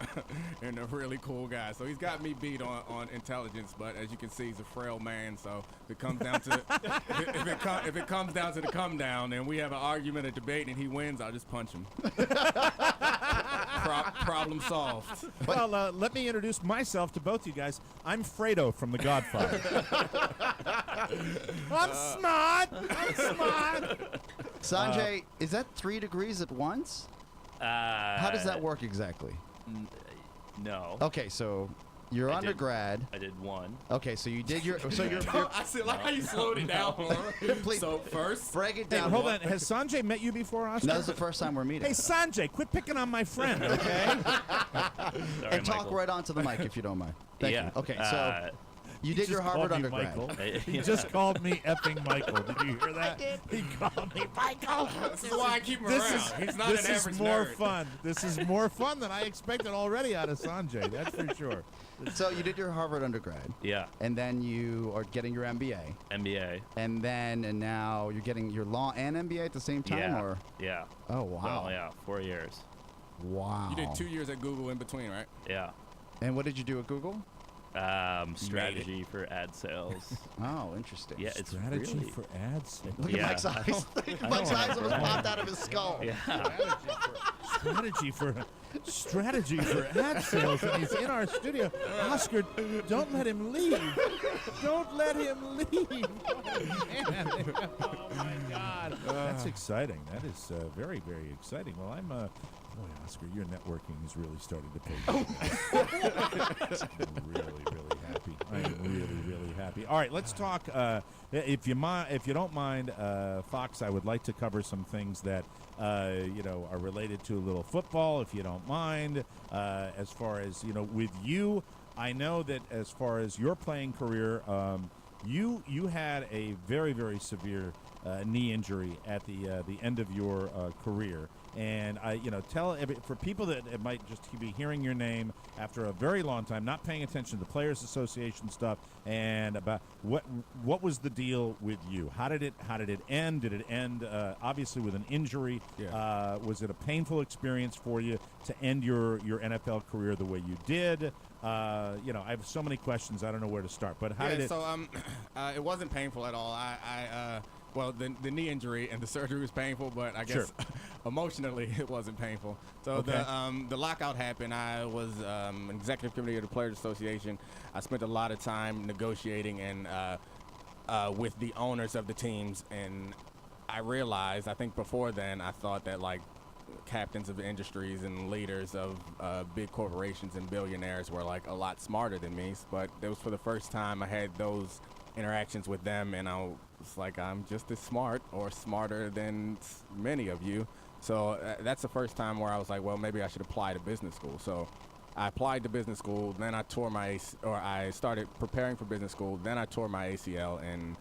and a really cool guy. So he's got me beat on intelligence, but as you can see, he's a frail man. So if it comes down to if it comes down to the come down, and we have an argument, a debate, and he wins, I'll just punch him. Problem solved. Well, let me introduce myself to both you guys. I'm Fredo from The Godfather. I'm smart. Sanjay, is that 3 degrees at once? How does that work exactly? No. Okay, so Your I undergrad. I did one. Okay, so you did your. So you're. I see, like how you slowed it down for him. Please. So first, Break it Hey, down. hold on. Has Sanjay met you before, Oscar? No, this is the first time we're meeting. Hey, Sanjay, quit picking on my friend, okay? Sorry, And talk Michael. right onto the mic if you don't mind. Thank Yeah. you. Okay, so you did your just Harvard called me undergrad. Michael. He just called me effing Michael. Did you hear that? He called me Michael. this is why I keep him This around. is He's not this an is average more nerd. fun. This is more fun than I expected already out of Sanjay. That's for sure. So you did your Harvard undergrad, Yeah. and then you are getting your MBA, MBA. and now you're getting your law and MBA at the same time, Yeah. or? Yeah. Oh wow. Well, yeah. 4 years. Wow. You did 2 years at Google in between, right? Yeah. And what did you do at Google? Strategy for ad sales. Oh, interesting. Yeah, it's Strategy really. for ads. Look Yeah. at Mike's eyes. Mike's eyes almost popped out of his skull. Yeah. Strategy for ad sales, and he's in our studio. Oscar, don't let him leave. Don't let him leave. Oh, man. Oh my God. That's exciting. That is very, very exciting. Well, boy, Oscar, your networking is really starting to pay. I'm really, really happy. I am really, really happy. All right, let's talk. If you don't mind, Fox, I would like to cover some things that are related to a little football, if you don't mind. As far as with you, I know that as far as your playing career, you had a very, very severe knee injury at the end of your career. And for people that might just be hearing your name after a very long time, not paying attention to the Players Association stuff, and about what was the deal with you? How did it end? Did it end obviously with an injury? Yeah. Was it a painful experience for you to end your NFL career the way you did? I have so many questions. I don't know where to start. But how did it? So it wasn't painful at all. Well, the knee injury and the surgery was painful, but I guess emotionally it wasn't painful. So Okay. the lockout happened. I was an executive committee of the Players Association. I spent a lot of time negotiating and with the owners of the teams, and I realized, I think before then, I thought that like captains of industries and leaders of big corporations and billionaires were like a lot smarter than me, but it was for the first time I had those interactions with them, and I was like, I'm just as smart or smarter than many of you. So that's the first time where I was like, well, maybe I should apply to business school. So I applied to business school, then I I started preparing for business school, then I tore my ACL, and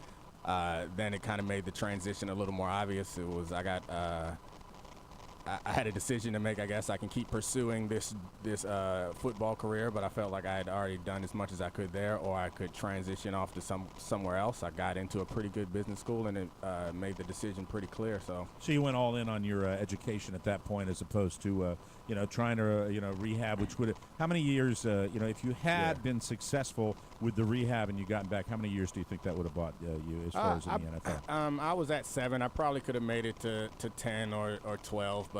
then it kind of made the transition a little more obvious. It was I had a decision to make. I guess I can keep pursuing this football career, but I felt like I had already done as much as I could there, or I could transition off to somewhere else. I got into a pretty good business school, and it made the decision pretty clear. So you went all in on your education at that point, as opposed to trying to rehab, which would how many years if you had been successful with the rehab and you gotten back, how many years do you think that would have bought you as far as in the NFL? I was at 7. I probably could have made it to 10 or 12, but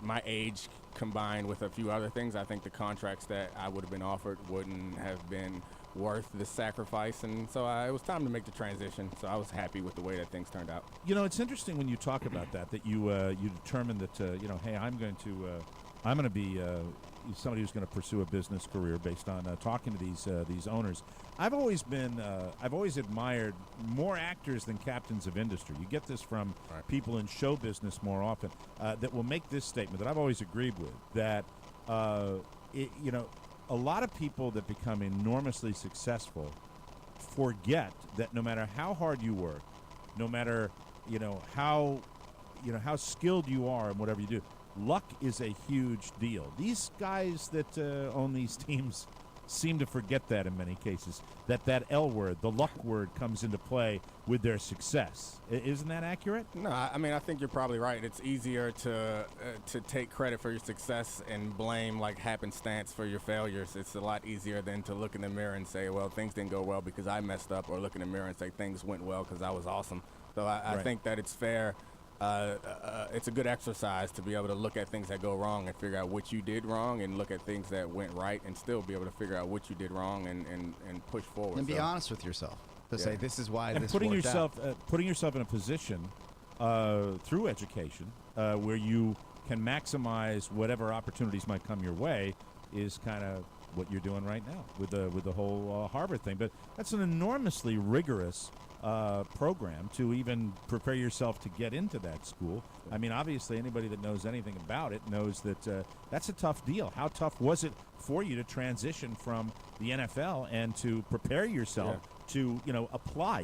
my age combined with a few other things, I think the contracts that I would have been offered wouldn't have been worth the sacrifice, and so it was time to make the transition. So I was happy with the way that things turned out. It's interesting when you talk about that you determined that hey, I'm going to be somebody who's going to pursue a business career based on talking to these owners. I've always admired more actors than captains of industry. You get this from people in show business more often that will make this statement that I've always agreed with, that a lot of people that become enormously successful forget that no matter how hard you work, no matter how skilled you are in whatever you do, luck is a huge deal. These guys that own these teams seem to forget that in many cases, that L word, the luck word, comes into play with their success. Isn't that accurate? No, I mean, I think you're probably right. It's easier to take credit for your success and blame like happenstance for your failures. It's a lot easier than to look in the mirror and say, well, things didn't go well because I messed up, or look in the mirror and say things went well because I was awesome. So I think that it's fair. It's a good exercise to be able to look at things that go wrong and figure out what you did wrong, and look at things that went right and still be able to figure out what you did wrong and push forward. And be honest with yourself to say, this is why and this putting worked yourself out. Putting yourself in a position through education where you can maximize whatever opportunities might come your way is kind of what you're doing right now with the whole Harvard thing. But that's an enormously rigorous program to even prepare yourself to get into that school. I mean, obviously, anybody that knows anything about it knows that that's a tough deal. How tough was it for you to transition from the NFL and to prepare yourself to, apply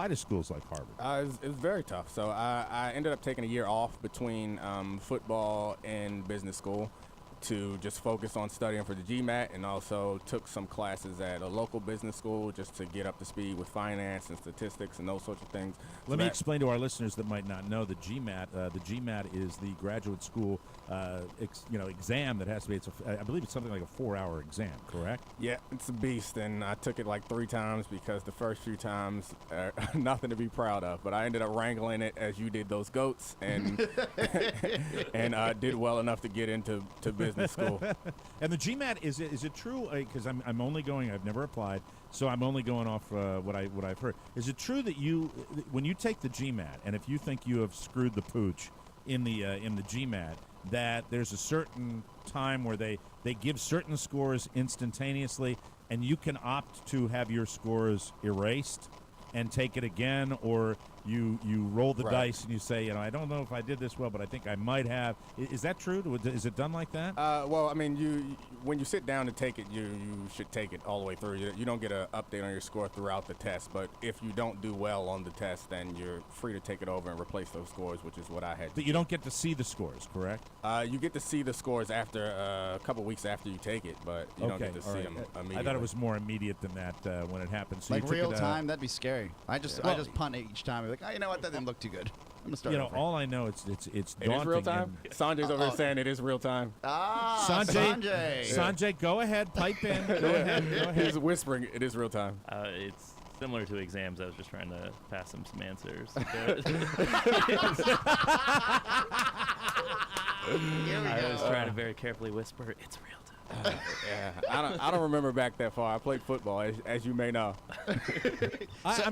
to schools like Harvard? It was very tough. So I ended up taking a year off between football and business school to just focus on studying for the GMAT, and also took some classes at a local business school just to get up to speed with finance and statistics and those sorts of things. Let me explain to our listeners that might not know the GMAT. The GMAT is the graduate school exam that has to be. I believe it's something like a 4-hour exam, correct? Yeah, it's a beast, and I took it like 3 times because the first few times nothing to be proud of. But I ended up wrangling it as you did those goats, and and did well enough to get into business school. And the GMAT, is it true? Because I'm only going. I've never applied, so I'm only going off what I've heard. Is it true that when you take the GMAT, and if you think you have screwed the pooch in the GMAT, that there's a certain time where they give certain scores instantaneously, and you can opt to have your scores erased and take it again, or you roll the dice and you say, I don't know if I did this well, but I think I might have. Is that true? Is it done like that? Well, I mean, when you sit down to take it, you should take it all the way through. You don't get an update on your score throughout the test, but if you don't do well on the test, then you're free to take it over and replace those scores, which is what I had to But you don't get to see the scores, correct? You get to see the scores after a couple weeks after you take it, but you don't get to see them immediately. I thought it was more immediate than that when it happens. So like real time, that'd be scary. I just punt it each time. Like, you know what? That didn't look too good. I'm gonna start. All I know it's daunting. It is real time. Sanjay's over there saying it is real time. Sanjay, go ahead, pipe in. Go ahead. He's whispering. It is real time. It's similar to exams. I was just trying to pass him some answers. I was trying to very carefully whisper, "It's real time." Yeah, I don't remember back that far. I played football, as you may know. I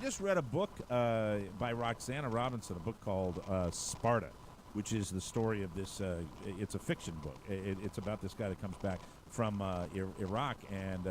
just read a book by Roxana Robinson, a book called Sparta, which is the story of this. It's a fiction book. It's about this guy that comes back from Iraq, and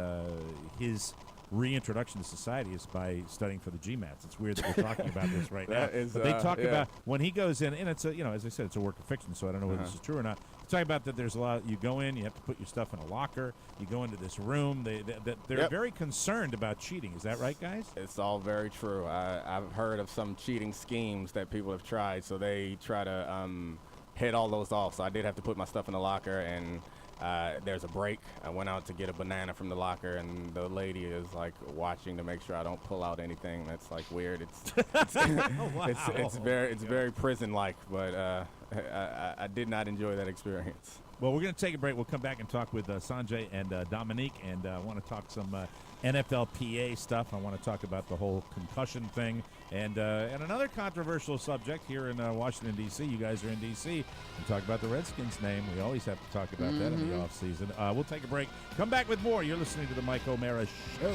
his reintroduction to society is by studying for the GMATs. It's weird that we're talking about this right now. But they talk about when he goes in, and it's as I said, it's a work of fiction, so I don't know whether this is true or not. Talk about that there's a lot. You go in, you have to put your stuff in a locker. You go into this room. They're very concerned about cheating. Is that right, guys? It's all very true. I've heard of some cheating schemes that people have tried, so they try to head all those off. So I did have to put my stuff in the locker, and there's a break. I went out to get a banana from the locker, and the lady is like watching to make sure I don't pull out anything. That's like weird. It's very prison-like, but I did not enjoy that experience. Well, we're going to take a break. We'll come back and talk with Sanjay and Dominique, and I want to talk some NFLPA stuff. I want to talk about the whole concussion thing, and another controversial subject here in Washington, D.C. You guys are in D.C. and talk about the Redskins name. We always have to talk about that in the offseason. We'll take a break. Come back with more. You're listening to the Mike O'Mara Show.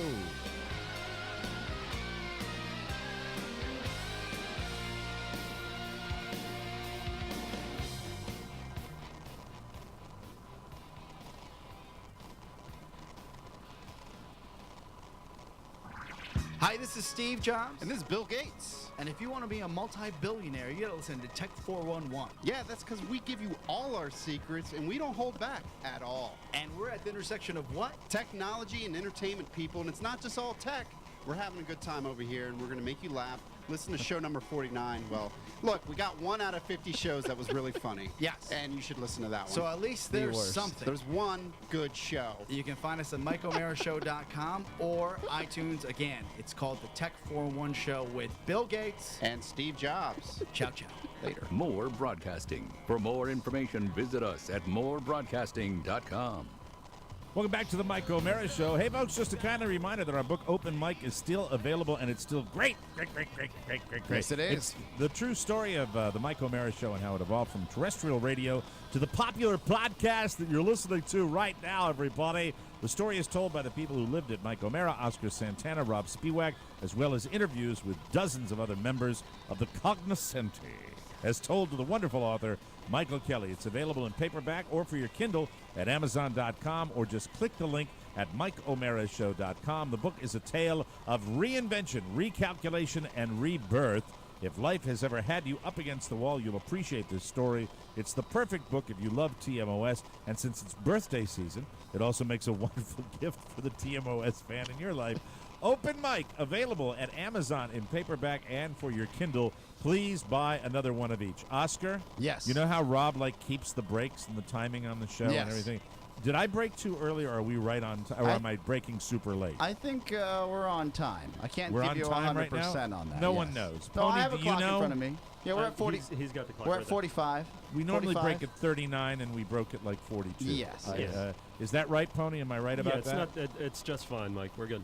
Hi, this is Steve Jobs. And this is Bill Gates. And if you want to be a multi-billionaire, you gotta listen to Tech 411. Yeah, that's because we give you all our secrets and we don't hold back at all. And we're at the intersection of what? Technology and entertainment, people. And it's not just all tech. We're having a good time over here, and we're going to make you laugh. Listen to show number 49. Well, look, we got 1 out of 50 shows that was really funny. Yes. And you should listen to that one. So at least there's something. There's one good show. You can find us at MikeO'MaraShow.com or iTunes. Again, it's called the Tech 411 Show with Bill Gates and Steve Jobs. Ciao, ciao. Later. More Broadcasting. For more information, visit us at morebroadcasting.com. Welcome back to the Mike O'Mara Show. Hey, folks, just a kind of reminder that our book, Open Mic, is still available, and it's still great. Yes, it is. It's the true story of the Mike O'Mara Show and how it evolved from terrestrial radio to the popular podcast that you're listening to right now, everybody. The story is told by the people who lived it, Mike O'Mara, Oscar Santana, Rob Spiewak, as well as interviews with dozens of other members of the cognoscenti. as told to the wonderful author Michael Kelly. It's available in paperback or for your Kindle at Amazon.com, or just click the link at MikeO'MaraShow.com. The book is a tale of reinvention, recalculation, and rebirth. If life has ever had you up against the wall, you'll appreciate this story. It's the perfect book if you love TMOS, and since it's birthday season, it also makes a wonderful gift for the TMOS fan in your life. Open Mike, available at Amazon in paperback and for your Kindle. Please buy another one of each. Oscar? Yes. You know how Rob keeps the breaks and the timing on the show Yes. and everything? Did I break too early, or are we right on time, or am I breaking super late? I think we're on time. I can't We're give on you time 100% right now? on that. No yes. one knows. No, Pony, I have a do you clock know? in front of me. Yeah, we're at 40. He's got the clock. We're right at 45. We normally 45. break at 39, and we broke at 42. Yes. Is that right, Pony? Am I right about it's that? not. It's just fine, Mike. We're good.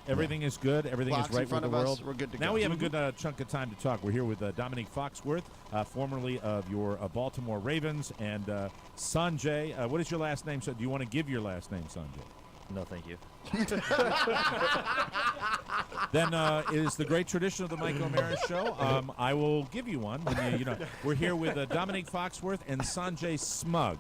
Everything is good. Everything Clock's is right in front with the of us. world. We're good to now go. we have a good chunk of time to talk. We're here with Dominique Foxworth, formerly of your Baltimore Ravens, and Sanjay. What is your last name? So, do you want to give your last name, Sanjay? No, thank you. Then it is the great tradition of the Mike O'Mara Show. I will give you one. When you know, we're here with Dominique Foxworth and Sanjay Smug,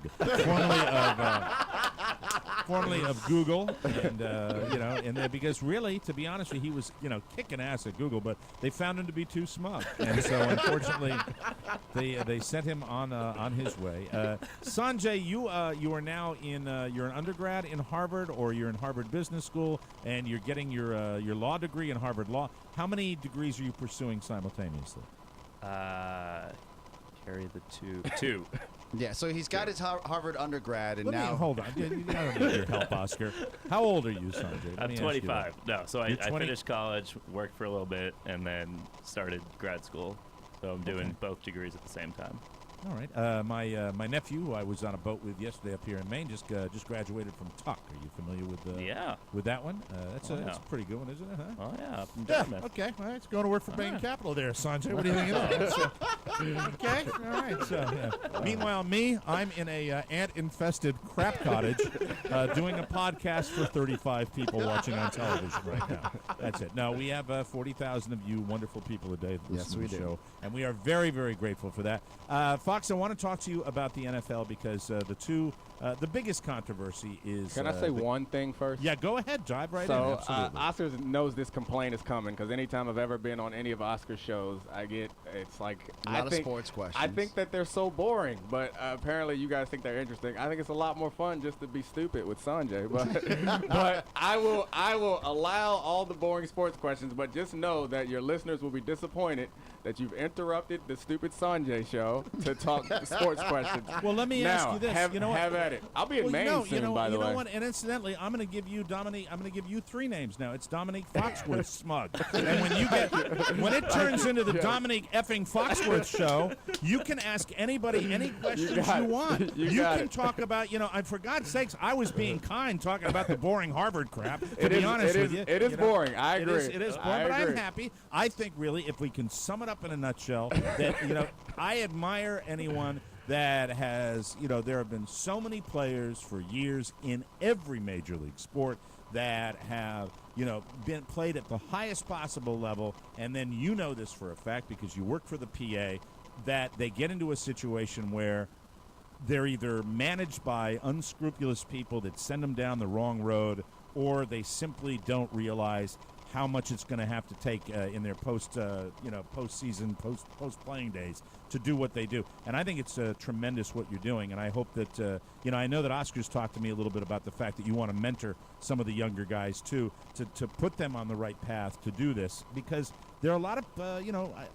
formerly of Google, and because really, to be honest with you, he was kicking ass at Google, but they found him to be too smug, and so unfortunately, they sent him on his way. Sanjay, you are now you're an undergrad in Harvard, or you're in Harvard Business School, and you're getting your law degree in Harvard Law. How many degrees are you pursuing simultaneously? Carry the two. Yeah, so he's got his Harvard undergrad, and Let now me hold on. I don't need your help, Oscar. How old are you, Sanjay? Let I'm me ask you 25. that. No, so I You're 20? finished college, worked for a little bit, and then started grad school. So I'm doing both degrees at the same time. All right. My nephew, who I was on a boat with yesterday up here in Maine, just graduated from Tuck. Are you familiar with that one? That's a pretty good one, isn't it? Huh? Oh yeah. From Yeah. Dartmouth. Okay. All right. It's going to work for Bain Capital there, Sanjay. What do you think of that? Okay. All right. So, meanwhile, I'm in a ant-infested crap cottage, doing a podcast for 35 people watching on television right now. That's it. No, we have 40,000 of you wonderful people a day that listen to the show, and we are very, very grateful for that. Fox, I want to talk to you about the NFL because the biggest controversy is. Can I say one thing first? Yeah, go ahead. Dive right in. So, Absolutely. Oscar knows this complaint is coming because anytime I've ever been on any of Oscar's shows, it's like a lot of sports questions. I think that they're so boring, but apparently you guys think they're interesting. I think it's a lot more fun just to be stupid with Sanjay, but I will allow all the boring sports questions, but just know that your listeners will be disappointed that you've interrupted the stupid Sanjay show to talk sports questions. Well, let me ask you this. Have what? at it. I'll be in Maine soon, by the way. You know what? And incidentally, I'm going to give you Dominique. I'm going to give you three names now. It's Dominique Foxworth Smug. And when it turns into the Dominique effing Foxworth show, you can ask anybody any questions you want. You can talk about. For God's sakes, I was being kind talking about the boring Harvard crap. To be honest with you, it is boring. I agree. It is boring, but I'm happy. I think really, if we can sum it up in a nutshell, that I admire anyone that has, there have been so many players for years in every major league sport that have, been played at the highest possible level, and then this for a fact because you work for the PA, that they get into a situation where they're either managed by unscrupulous people that send them down the wrong road, or they simply don't realize how much it's going to have to take in their postseason, post-playing days to do what they do. And I think it's tremendous what you're doing. And I hope that, I know that Oscar's talked to me a little bit about the fact that you want to mentor some of the younger guys, too, to put them on the right path to do this. Because there are a lot of,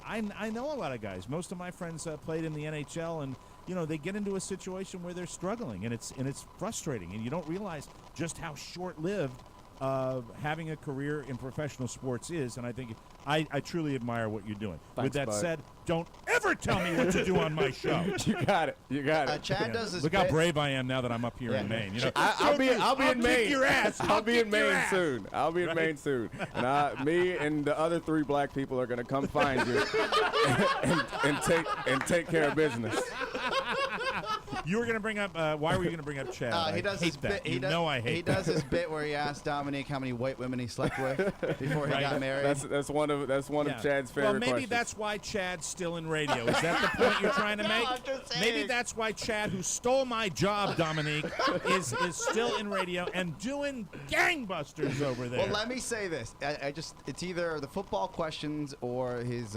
I know a lot of guys. Most of my friends played in the NHL, and, they get into a situation where they're struggling. And it's frustrating. And you don't realize just how short-lived having a career in professional sports is, and I think I truly admire what you're doing. Thanks, With that bud. said, don't ever tell me what to do on my show. You got it. Chad does his Look how brave I am now that I'm up here in Maine. I'll be in Maine. Your ass. I'll be in Maine ass. soon. I'll be in Maine soon. And me and the other 3 black people are gonna come find you and take care of business. You were going to bring up. Why were you going to bring up Chad? He does I hate his that. bit. You know I hate He that. does his bit where he asked Dominique how many white women he slept with before he got married. That's one of Chad's favorite Well, maybe questions. that's why Chad's still in radio. Is that the point you're trying to No, make? I'm just saying. Maybe that's why Chad, who stole my job, Dominique, is still in radio and doing gangbusters over there. Well, let me say this. It's either the football questions or his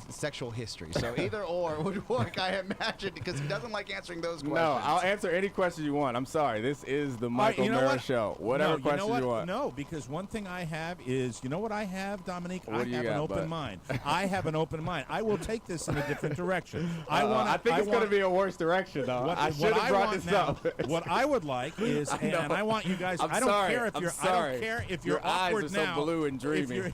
sexual history. So either or would work, I imagine, because he doesn't like answering those questions. No, I'll answer any question you want. I'm sorry. This is the Michael Mara Show. Whatever question you want. No, because one thing I have is, you know what I have, Dominique? What I do you have an got, open bud? mind. I have an open mind. I will take this in a different direction. I think it's going to be a worse direction, though. I should have brought this up. What I would like is, and I want you guys. I don't care if you're. I don't care if you're Your awkward eyes are now. so blue and dreamy.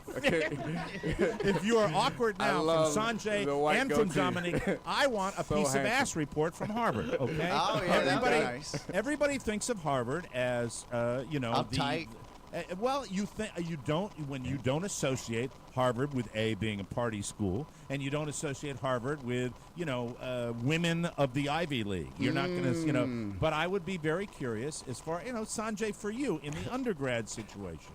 If you are awkward I now love from Sanjay the white and from goatee. Dominic, I want a So piece of handsome. ass report from Harvard. Okay. Oh, yeah, that'd be nice. Everybody thinks of Harvard as Uptight. Well, you don't when you don't associate Harvard with being a party school, and you don't associate Harvard with women of the Ivy League. You're not going to But I would be very curious as far Sanjay, for you in the undergrad situation.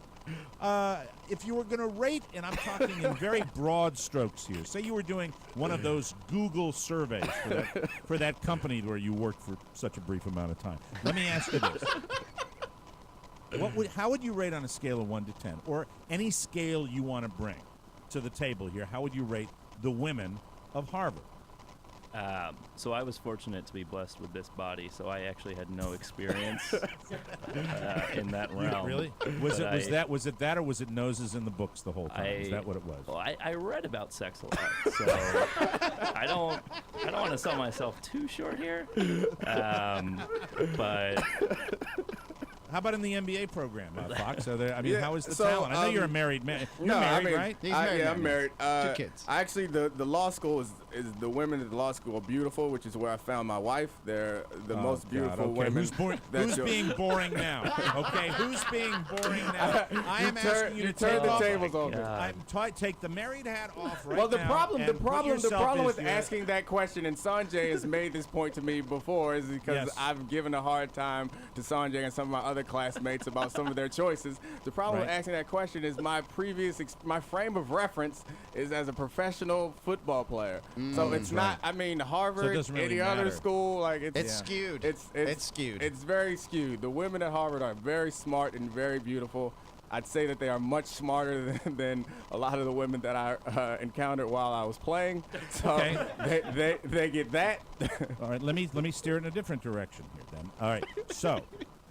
If you were going to rate, and I'm talking in very broad strokes here, say you were doing one of those Google surveys for that company where you worked for such a brief amount of time. Let me ask you this. How would you rate on a scale of 1 to 10, or any scale you want to bring to the table here? How would you rate the women of Harvard? So I was fortunate to be blessed with this body, so I actually had no experience in that realm. Really? Was it that, or was it noses in the books the whole time? Is that what it was? Well, I read about sex a lot, so I don't want to sell myself too short here. But how about in the MBA program, Fox? How is the so, talent? I know you're a married man. You're No, married, I mean, right? He's married. I'm married. 2 kids. Actually, the law school is the women at the law school are beautiful, which is where I found my wife. They're the most beautiful okay. women. Who's being boring now? Okay, who's being boring now? I am asking you to turn take the off. tables over. Take the married hat off right Well, the now. problem with is asking that question, and Sanjay has made this point to me before, is because Yes. I've given a hard time to Sanjay and some of my other classmates about some of their choices. The problem with Right. asking that question is my frame of reference is as a professional football player. So it's not. I mean, Harvard, doesn't really any other matter. school, like It's skewed. It's skewed. It's very skewed. The women at Harvard are very smart and very beautiful. I'd say that they are much smarter than a lot of the women that I encountered while I was playing. So Okay. they get that. All right, let me steer it in a different direction here then. All right, so,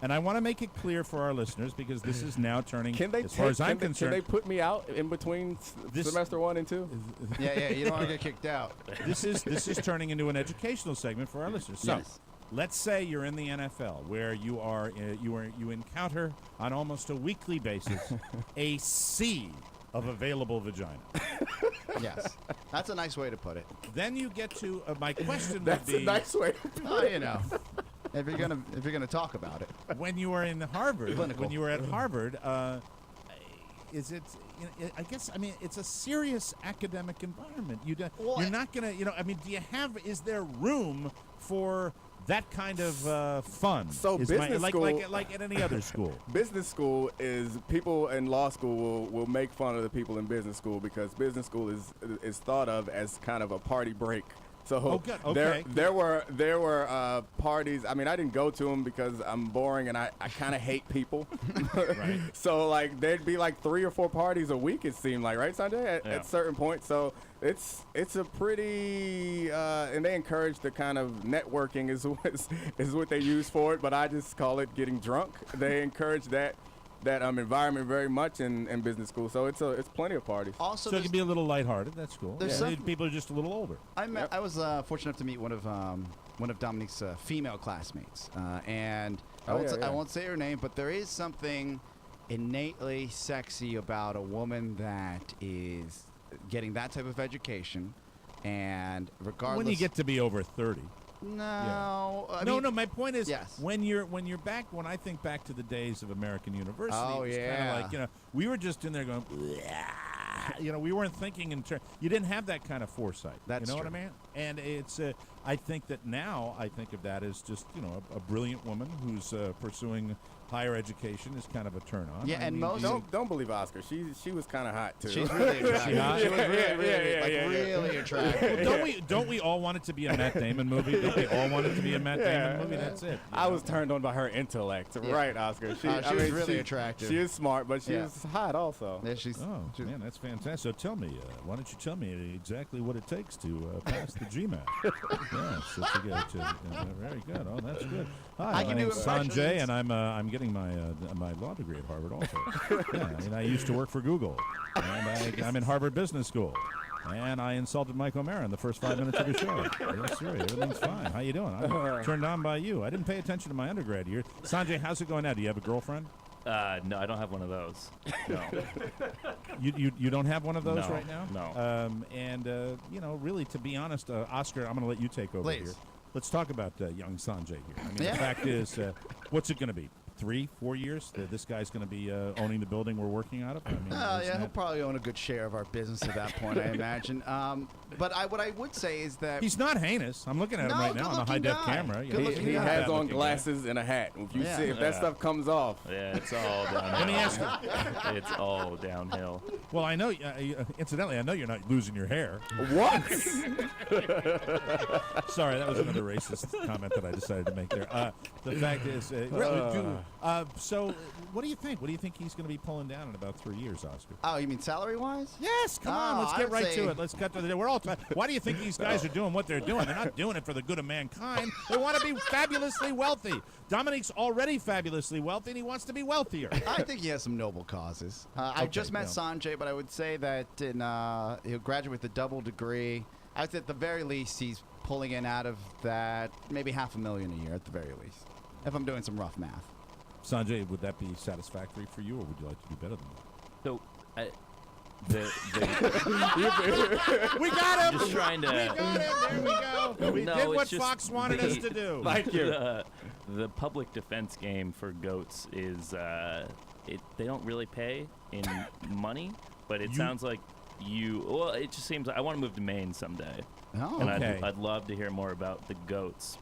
and I want to make it clear for our listeners because this is now turning, as far as I'm concerned. Can they put me out in between semester 1 and 2? Yeah, you don't want to get kicked out. This is turning into an educational segment for our listeners. So, Yes. let's say you're in the NFL, where you encounter on almost a weekly basis a sea of available vagina. Yes, that's a nice way to put it. Then you get to my question That's would be a nice way to put Oh, if you're gonna talk about it. when you were in Harvard, Clinical. when you were at Harvard, is it? I guess it's a serious academic environment. You're not gonna, do you have? Is there room for that kind of fun? So Is business school, like at any other school. Business school is people in law school will make fun of the people in business school because business school is thought of as kind of a party break. So good. Okay. there were parties. I mean, I didn't go to them because I'm boring and I kind of hate people. Right. So like there'd be like 3 or 4 parties a week. It seemed like, right, Sanjay? At certain points. So it's a pretty and they encourage the kind of networking is what they use for it. But I just call it getting drunk. They encourage that environment very much in business school. So it's plenty of parties. Also, So it can be a little lighthearted. That's cool. There's Yeah. some- People are just a little older. I was fortunate enough to meet one of Dominique's female classmates, and I won't say her name, but there is something innately sexy about a woman that is getting that type of education, and regardless. When you get to be over 30. No, I No. mean, My point is, yes. when you're back, when I think back to the days of American University, Oh, it was kind yeah. of like we were just in there going, "Bleh." We weren't thinking in terms. You didn't have that kind of foresight. That's you know what I true. mean? And it's I think that now I think of that as just a brilliant woman who's pursuing higher education is kind of a turn on. Yeah, and most don't believe Oscar. She was kind of hot too. She's really attractive. She was really attractive. Well, don't we all want it to be a Matt Damon movie? Don't we all want it to be a Matt Damon movie? That's it. I was turned on by her intellect. Yeah. Right, Oscar. She was really attractive. She is smart, but she was hot also. Yeah, man, that's fantastic. So tell me, why don't you tell me exactly what it takes to pass the GMAT? Yes, to get to, very good. Oh, that's good. Hi, I can do Sanjay, and I'm getting my law degree at Harvard also. Yeah, I mean, I used to work for Google, and I'm in Harvard Business School. And I insulted Mike O'Mara in the first 5 minutes of the show. Yes, sir. Everything's fine. How you doing? I'm turned on by you. I didn't pay attention to my undergrad year. Sanjay, how's it going now? Do you have a girlfriend? No, I don't have one of those. No. You don't have one of those No, right now? no. Really, to be honest, Oscar, I'm going to let you take over here. Let's talk about young Sanjay here. I mean, the fact is, what's it going to be? 3-4 years that this guy's going to be owning the building we're working out of? I mean, he'll probably own a good share of our business at that point, I imagine. But what I would say is that he's not heinous. I'm looking at him right now on a high-def camera. He has on glasses and a hat. If you see if that stuff comes off, it's all downhill. Let me ask you. It's all downhill. Well, I know. Incidentally, I know you're not losing your hair. What? Sorry, that was another racist comment that I decided to make there. The fact is, so what do you think? What do you think he's going to be pulling down in about 3 years, Oscar? Oh, you mean salary-wise? Yes. Come on, let's get right to it. Let's cut to the. We're all. Why do you think these guys are doing what they're doing? They're not doing it for the good of mankind. They want to be fabulously wealthy. Dominique's already fabulously wealthy, and he wants to be wealthier. I think he has some noble causes. I just met Sanjay, but I would say that he'll graduate with a double degree. I would say at the very least he's pulling in out of that maybe $500,000 a year at the very least, if I'm doing some rough math. Sanjay, would that be satisfactory for you, or would you like to do better than that? So, we got him. Just trying to. We got him. There we go. We did what Fox wanted us to do. Thank you. The public defense game for goats is they don't really pay in money, but it sounds like well, it just seems like I want to move to Maine someday. Oh, and okay. I'd love to hear more about the goats.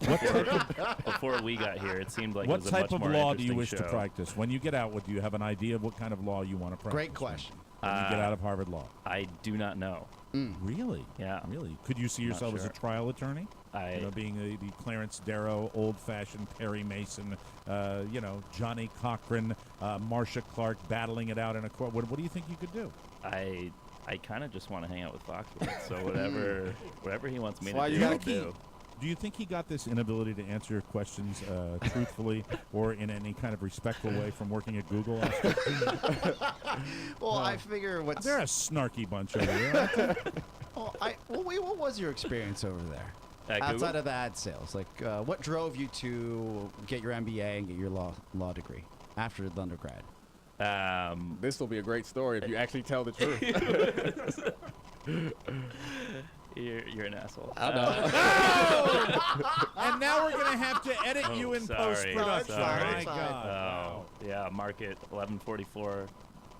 Before we got here, it seemed like what it was a type much of more law do you interesting wish show. to practice? When you get out, do you have an idea of what kind of law you want to practice? Great question. When you get out of Harvard Law. I do not know. Really? Yeah. Really? Could you see yourself as a trial attorney? Being the Clarence Darrow, old-fashioned Perry Mason, Johnny Cochran, Marcia Clark battling it out in a court. What do you think you could do? I kind of just want to hang out with Foxworth, so whatever he wants me to do, do, I'll do. Do you think he got this inability to answer questions truthfully or in any kind of respectful way from working at Google? Well, I figure they're a snarky bunch over there. What was your experience over there? Outside of the ad sales, like what drove you to get your MBA and get your law degree after the undergrad? This will be a great story if you actually tell the truth. You're an asshole. And now we're gonna have to edit you in post-production. Sorry. My God. Oh, yeah. Mark it 11:44.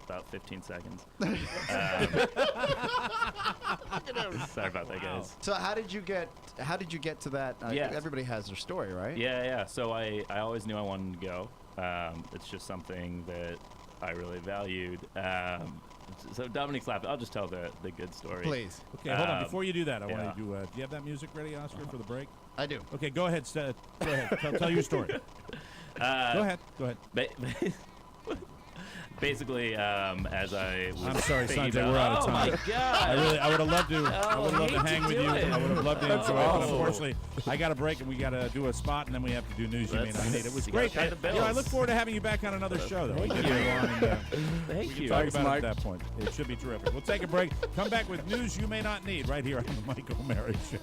About 15 seconds. Sorry about that, guys. So how did you get to that? Everybody has their story, right? Yeah. So I always knew I wanted to go. It's just something that I really valued. So Dominique's laughing. I'll just tell the good story. Please. Okay, hold on. Before you do that, I want to do. Do you have that music ready, Oscar, for the break? I do. Okay, go ahead. Go ahead. Tell your story. Go ahead. Basically, as I was I'm sorry, thinking Sanjay, we're out of time. Oh my God! I would have loved to. I would love to hang with you. I would have loved to enjoy it, but unfortunately, I got a break and we got to do a spot, and then we have to do news you may not need. It was great. I look forward to having you back on another show, though. Thank you. We can talk about it at that point. It should be terrific. We'll take a break. Come back with news you may not need right here on the Mike O'Mara Show.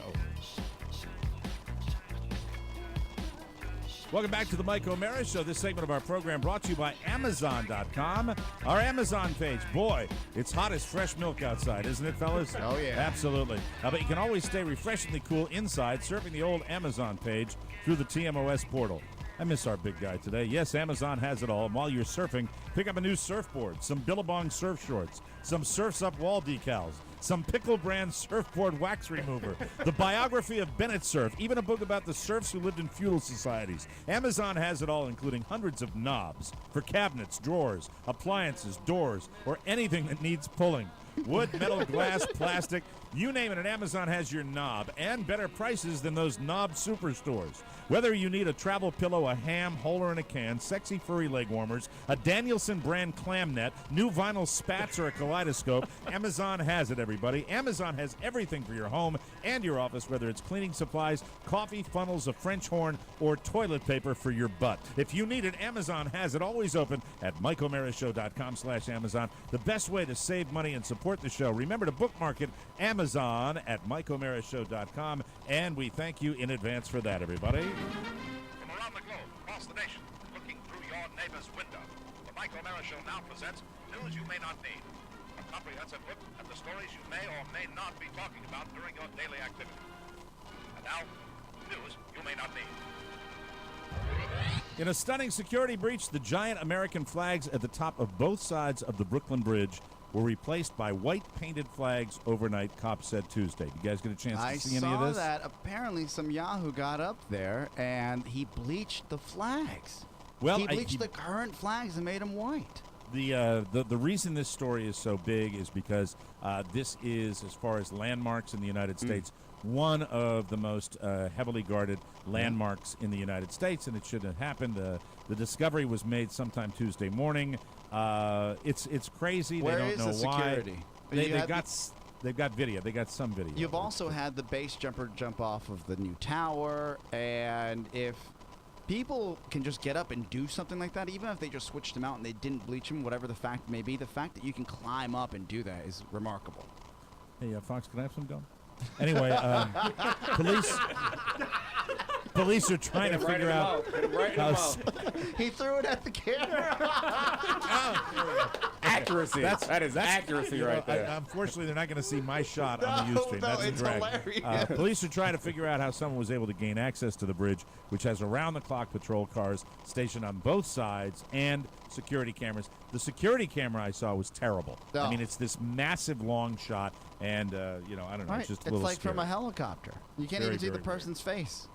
Welcome back to the Mike O'Mara Show. This segment of our program brought to you by Amazon.com. Our Amazon page. Boy, it's hot as fresh milk outside, isn't it, fellas? Oh, yeah. Absolutely. But you can always stay refreshingly cool inside, surfing the old Amazon page through the TMOS portal. I miss our big guy today. Yes, Amazon has it all. And while you're surfing, pick up a new surfboard, some Billabong surf shorts, some Surf's Up wall decals, some pickle brand surfboard wax remover, the biography of Bennett Surf, even a book about the serfs who lived in feudal societies. Amazon has it all, including hundreds of knobs for cabinets, drawers, appliances, doors, or anything that needs pulling. Wood, metal, glass, plastic, you name it, and Amazon has your knob, and better prices than those knob superstores. Whether you need a travel pillow, a ham, holder in a can, sexy furry leg warmers, a Danielson brand clam net, new vinyl spats, or a kaleidoscope, Amazon has it, everybody. Amazon has everything for your home and your office, whether it's cleaning supplies, coffee, funnels, a French horn, or toilet paper for your butt. If you need it, Amazon has it, always open at MikeO'MaraShow.com/Amazon. The best way to save money and support the show. Remember to bookmark it, Amazon at MikeO'MaraShow.com, and we thank you in advance for that, everybody. From around the globe, across the nation, looking through your neighbor's window, the Mike O'Mara Show now presents News You May Not Need. A comprehensive look at the stories you may or may not be talking about during your daily activity. And now, news you may not need. In a stunning security breach, the giant American flags at the top of both sides of the Brooklyn Bridge were replaced by white painted flags overnight, cops said Tuesday. Did you guys get a chance to see any of this? I saw that. Apparently, some Yahoo got up there and he bleached the flags. Well, he bleached the current flags and made them white. The reason this story is so big is because this is, as far as landmarks in the United States, one of the most heavily guarded landmarks in the United States, and it shouldn't have happened. The discovery was made sometime Tuesday morning. It's crazy. Where they don't is know the security? why. They've got video. They got some video. You've also had the base jumper jump off of the new tower, and if people can just get up and do something like that, even if they just switched them out and they didn't bleach them, whatever the fact may be, the fact that you can climb up and do that is remarkable. Hey, Fox, can I have some gum? Anyway, police are trying to figure out how. He threw it at the camera. Accuracy. That is accuracy right there. Unfortunately, they're not going to see my shot on the Ustream. That's a it's drag. hilarious. Police are trying to figure out how someone was able to gain access to the bridge, which has around-the-clock patrol cars stationed on both sides and security cameras. The security camera I saw was terrible. Oh. I mean, it's this massive long shot, and I don't know. Right. It's just a It's little like scary. from a helicopter. You can't Very, even see the very person's face.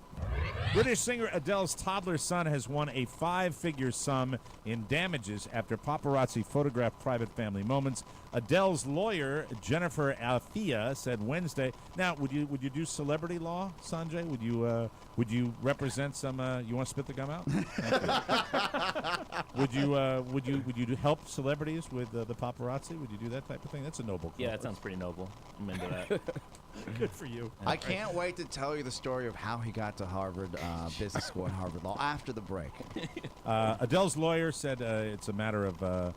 British singer Adele's toddler son has won a 5-figure sum in damages after paparazzi photographed private family moments. Adele's lawyer, Jennifer Althea, said Wednesday. Now, would you do celebrity law, Sanjay? Would you represent some? You want to spit the gum out? Would you help celebrities with the paparazzi? Would you do that type of thing? That's a noble cause. Yeah, that sounds pretty noble. I'm into that. Good for you. I can't wait to tell you the story of how he got to Harvard Business School and Harvard Law after the break. Adele's lawyer said it's a matter of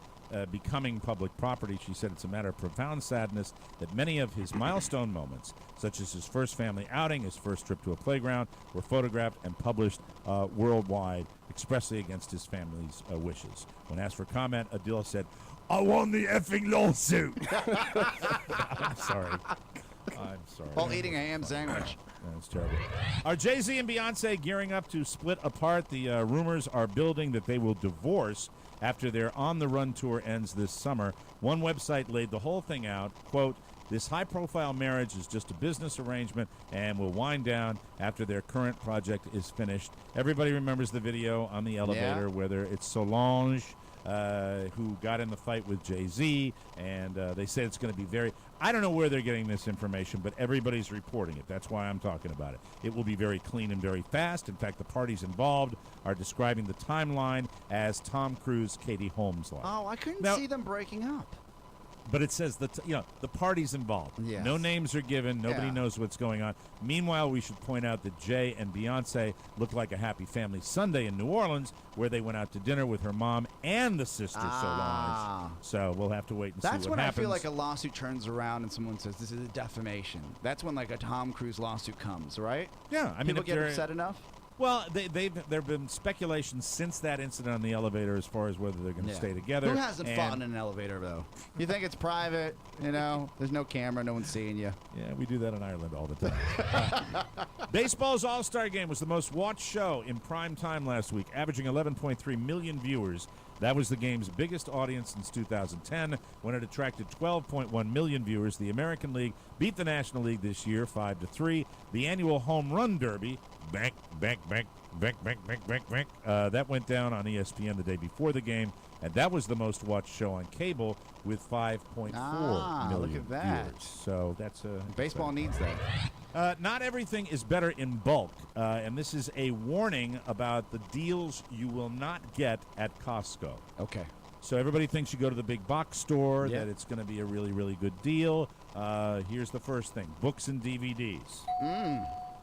becoming public property. She said it's a matter of profound sadness that many of his milestone moments, such as his first family outing, his first trip to a playground, were photographed and published worldwide, expressly against his family's wishes. When asked for comment, Adele said, "I won the effing lawsuit." I'm sorry. I'm sorry. While eating a ham sandwich. That's terrible. Are Jay-Z and Beyonce gearing up to split apart? The rumors are building that they will divorce after their On the Run tour ends this summer. One website laid the whole thing out, quote, "This high-profile marriage is just a business arrangement and will wind down after their current project is finished." Everybody remembers the video on the elevator, whether it's Solange who got in the fight with Jay-Z, and they said it's going to be very... I don't know where they're getting this information, but everybody's reporting it. That's why I'm talking about it. It will be very clean and very fast. In fact, the parties involved are describing the timeline as Tom Cruise, Katie Holmes line. Oh, I couldn't see them breaking up. But it says that the parties involved. Yes. No names are given. Nobody knows what's going on. Meanwhile, we should point out that Jay and Beyonce looked like a happy family Sunday in New Orleans, where they went out to dinner with her mom and the sister Solange. So we'll have to wait and see what happens. That's when I feel like a lawsuit turns around and someone says this is a defamation. That's when like a Tom Cruise lawsuit comes, right? Yeah, I mean, people if get they're- upset enough. Well, there have been speculations since that incident on the elevator as far as whether they're going to stay together. Who hasn't fought in an elevator though? You think it's private? There's no camera, no one's seeing you. Yeah, we do that in Ireland all the time. Baseball's All-Star Game was the most watched show in prime time last week, averaging 11.3 million viewers. That was the game's biggest audience since 2010 when it attracted 12.1 million viewers. The American League beat the National League this year 5-3. The annual Home Run Derby, that went down on ESPN the day before the game, and that was the most watched show on cable with 5.4 million look at that. viewers. So that's baseball needs that. Not everything is better in bulk, and this is a warning about the deals you will not get at Costco. Okay. So everybody thinks you go to the big box store, Yeah. that it's going to be a really, really good deal. Here's the first thing. Books and DVDs.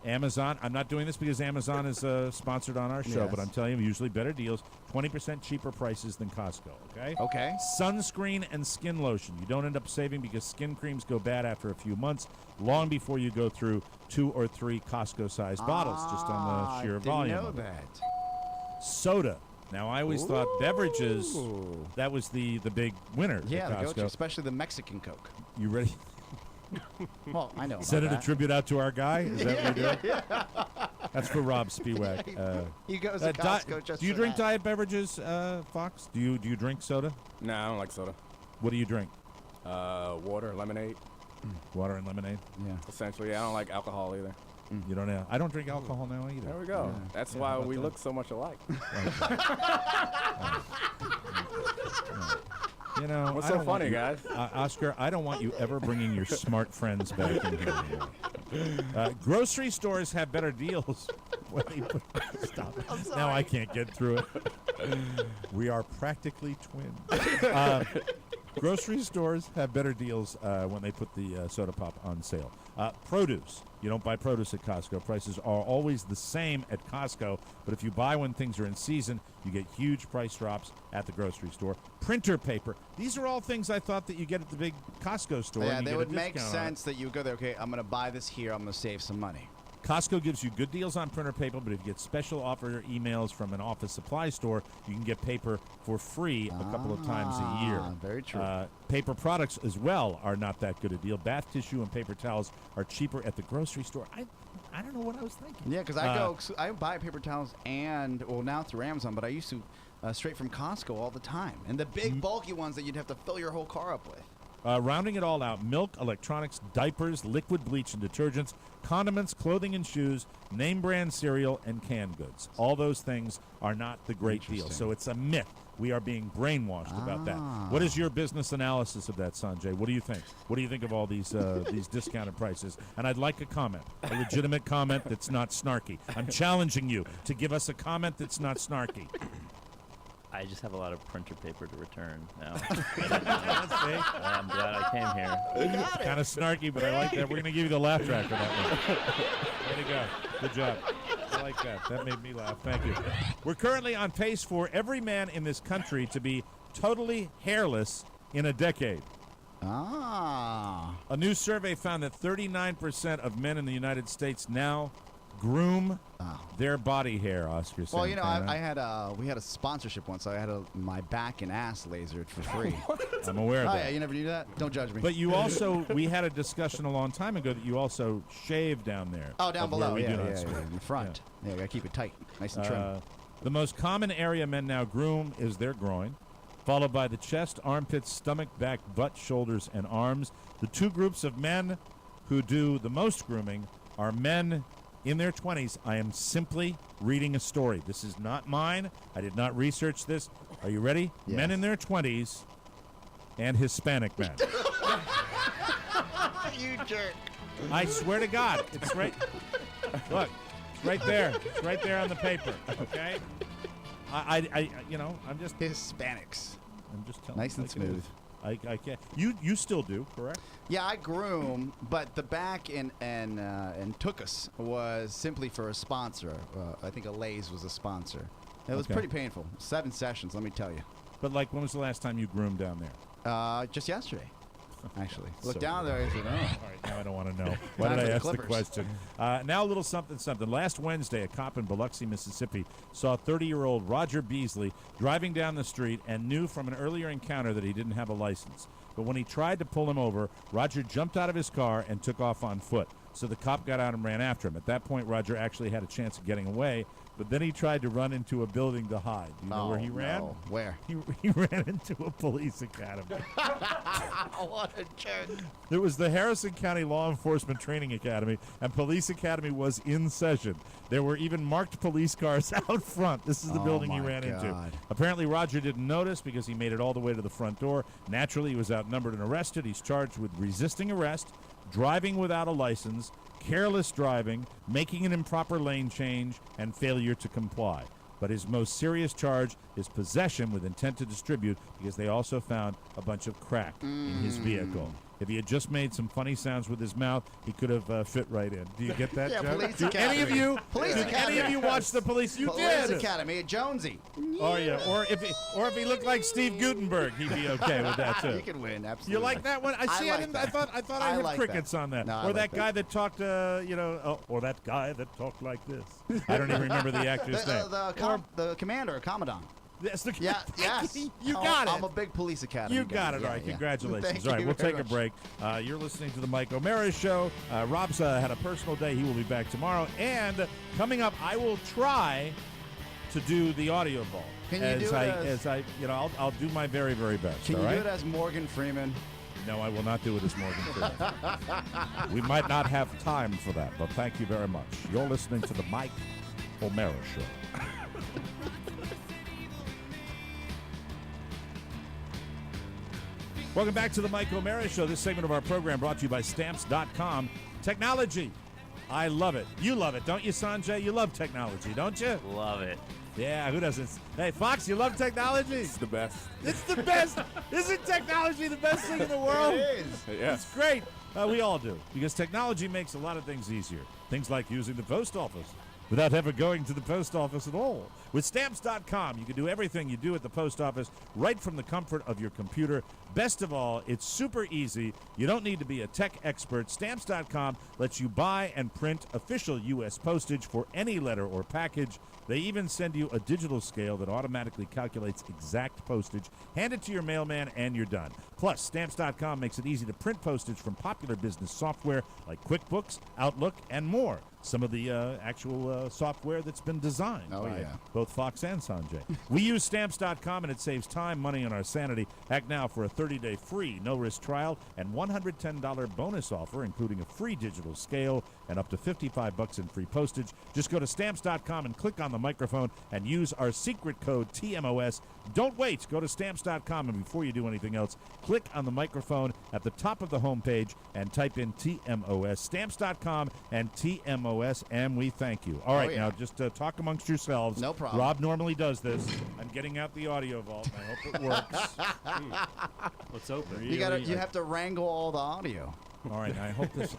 Amazon. I'm not doing this because Amazon is sponsored on our show, Yes. but I'm telling you, usually better deals, 20% cheaper prices than Costco, okay? Okay. Sunscreen and skin lotion. You don't end up saving because skin creams go bad after a few months, long before you go through 2 or 3 Costco-sized bottles, just on the sheer volume. I didn't of know it. that. Soda. Now, I always thought beverages, that was the big winner Yeah, at the Costco. go-to, especially the Mexican Coke. You ready? Well, I know. Send it about a that. tribute out to our guy? Is that what you're doing? Yeah. That's for Rob Spiewak. He goes to Costco just Do you for drink that. diet beverages, Fox? Do you drink soda? No, I don't like soda. What do you drink? Water, lemonade. Water and lemonade? Yeah. Essentially, I don't like alcohol either. You don't know? I don't drink alcohol now either. There we go. Yeah. That's Yeah, why how about we that? look so much alike. You know, What's I so don't want funny, you- guys? Oscar, I don't want you ever bringing your smart friends back in here anymore. Grocery stores have better deals. when they put- Stop it. Now I can't get through it. We are practically twins. Grocery stores have better deals when they put the soda pop on sale. Produce. You don't buy produce at Costco. Prices are always the same at Costco, but if you buy when things are in season, you get huge price drops at the grocery store. Printer paper. These are all things I thought that you get at the big Costco store. Yeah, and you they get a would make discount on it. sense that you go there, okay, I'm going to buy this here, I'm going to save some money. Costco gives you good deals on printer paper, but if you get special offer emails from an office supply store, you can get paper for free a couple of times a year. Very true. Paper products as well are not that good a deal. Bath tissue and paper towels are cheaper at the grocery store. I don't know what I was thinking. Yeah, because I buy paper towels now through Amazon, but I used to straight from Costco all the time. And the big bulky ones that you'd have to fill your whole car up with. Rounding it all out, milk, electronics, diapers, liquid bleach and detergents, condiments, clothing and shoes, name brand cereal, and canned goods. All those things are not the great deal. So it's a myth. We are being brainwashed about that. What is your business analysis of that, Sanjay? What do you think? What do you think of all these these discounted prices? And I'd like a comment, a legitimate comment that's not snarky. I'm challenging you to give us a comment that's not snarky. I just have a lot of printer paper to return now. See? I'm glad I came here. Kind of snarky, but I like that. We're going to give you the laugh track for that one. Way to go. Good job. I like that. That made me laugh. Thank you. We're currently on pace for every man in this country to be totally hairless in a decade. A new survey found that 39% of men in the United States now groom their body hair, Oscar. Well, you know, Santana. we had a sponsorship once. So I had my back and ass lasered for free. I'm aware of Oh, that. yeah, you never knew that? Don't judge me. But you also, we had a discussion a long time ago that you also shave down there. Oh, down of below. where we do Yeah, not yeah, smoke. in the front. Yeah, gotta keep it tight, nice and trim. The most common area men now groom is their groin, followed by the chest, armpits, stomach, back, butt, shoulders, and arms. The two groups of men who do the most grooming are men in their 20s. I am simply reading a story. This is not mine. I did not research this. Are you ready? Yes. Men in their 20s and Hispanic men. You jerk. I swear to God, it's right. Look, it's right there. It's right there on the paper. Okay. I you know, I'm just Hispanics. I'm just telling. Nice you and like it smooth. is. I can't. You still do, correct? Yeah, I groom, but the back and Tookus was simply for a sponsor. I think a Lay's was a sponsor. It was Okay. pretty painful. 7 sessions, let me tell you. But like, when was the last time you groomed down there? Just yesterday, actually. So Look down weird. there. I said, oh. All right, now I don't want to know. Why Time did for I the ask the Clippers. question? Now a little something. Last Wednesday, a cop in Biloxi, Mississippi, saw 30-year-old Roger Beasley driving down the street and knew from an earlier encounter that he didn't have a license. But when he tried to pull him over, Roger jumped out of his car and took off on foot. so the cop got out and ran after him. At that point, Roger actually had a chance of getting away, but then he tried to run into a building to hide. Do you know where he ran? No. Where? He ran into a police academy. What a jerk. It was the Harrison County Law Enforcement Training Academy, and Police Academy was in session. There were even marked police cars out front. This is the building he ran into. Apparently, Roger didn't notice because he made it all the way to the front door. Naturally, he was outnumbered and arrested. He's charged with resisting arrest, driving without a license, careless driving, making an improper lane change, and failure to comply. But his most serious charge is possession with intent to distribute, because they also found a bunch of crack in his vehicle. If he had just made some funny sounds with his mouth, he could have fit right in. Do you get that, Yeah, Joe? Police Do Academy. any of you? Police did Academy. any of you watch the police? You Police did. Academy at Jonesy. Oh yeah, or if he looked like Steve Gutenberg, he'd be okay with that too. You can win, absolutely. You like that one? I see. I like didn't. that. I thought I heard like crickets that. on that. No, I or like that that. guy that talked. Or that guy that talked like this. I don't even remember the actor's name. The commander, commandant. Yes, the yes. You got it. I'm a big Police Academy You guy. got it. Yeah, All right. yeah. Congratulations. Thank All right. you We'll very take a much. break. You're listening to the Mike O'Mara Show. Rob's had a personal day. He will be back tomorrow. And coming up, I will try to do the audio vault. Can you do it I'll do my very, very best. Can all you right? do it as Morgan Freeman? No, I will not do it as Morgan Freeman. We might not have time for that, but thank you very much. You're listening to the Mike O'Mara Show. Welcome back to the Mike O'Mara Show. This segment of our program brought to you by Stamps.com. Technology. I love it. You love it, don't you, Sanjay? You love technology, don't you? Love it. Yeah, who doesn't? Hey, Fox, you love technology? It's the best. It's the best. Isn't technology the best thing in the world? It is. Yeah. It's great. We all do, because technology makes a lot of things easier. Things like using the post office without ever going to the post office at all. With Stamps.com, you can do everything you do at the post office right from the comfort of your computer. Best of all, it's super easy. You don't need to be a tech expert. Stamps.com lets you buy and print official U.S. postage for any letter or package. They even send you a digital scale that automatically calculates exact postage. Hand it to your mailman and you're done. Plus, Stamps.com makes it easy to print postage from popular business software like QuickBooks, Outlook, and more. Some of the actual software that's been designed by both Fox and Sanjay. We use Stamps.com, and it saves time, money, and our sanity. Act now for a 30-day free, no-risk trial and $110 bonus offer, including a free digital scale and up to $55 in free postage. Just go to Stamps.com and click on the microphone and use our secret code TMOS. Don't wait. Go to Stamps.com, and before you do anything else, click on the microphone at the top of the homepage and type in TMOS. Stamps.com and TMOS, and we thank you. All right, now just talk amongst yourselves. No problem. Rob normally does this. I'm getting out the audio vault, and I hope it works. Let's open. You have to wrangle all the audio. All right, I hope this.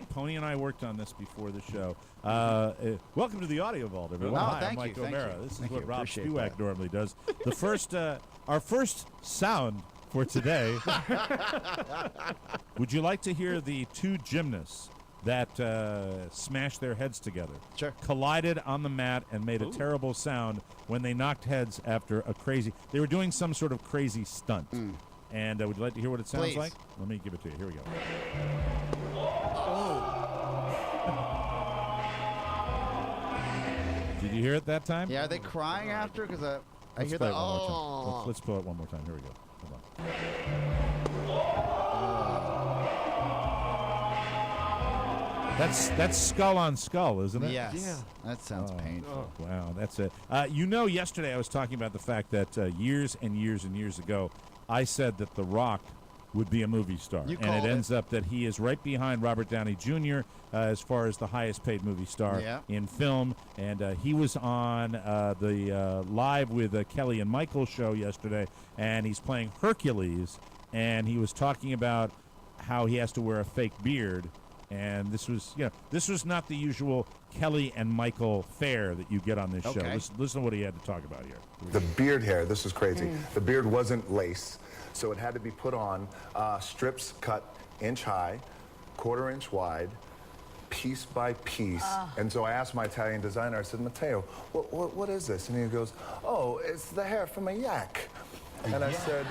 Pony and I worked on this before the show. Welcome to the Audio Vault, everyone. Oh, Hi, thank I'm Mike you, thank O'Mara. you. This is Thank what you, Rob appreciate Spewak that. normally does. The first, our first sound for today. Would you like to hear the two gymnasts that smashed their heads together? Sure. Collided on the mat and made a terrible sound when they knocked heads after a crazy. They were doing some sort of crazy stunt. And would you like to hear what it sounds Please. like? Let me give it to you. Here we go. Did you hear it that time? Yeah, are they crying after? Because I Let's hear play that. it one more time. Let's play it one more time. Here we go. Hold on. That's skull on skull, isn't it? Yes. Yeah. That sounds painful. Wow, that's it. Yesterday I was talking about the fact that years and years and years ago, I said that The Rock would be a movie star. You and called it it. ends up that he is right behind Robert Downey Jr. As far as the highest paid movie star in film. And he was on the Live with Kelly and Michael show yesterday, and he's playing Hercules, and he was talking about how he has to wear a fake beard. And this was not the usual Kelly and Michael fare that you get on this show. Listen to what he had to talk about here. The beard hair, this was crazy. The beard wasn't lace, so it had to be put on strips cut inch high, quarter-inch wide, piece by piece. And so I asked my Italian designer, I said, Matteo, what is this? And he goes, oh, it's the hair from a yak. And I said,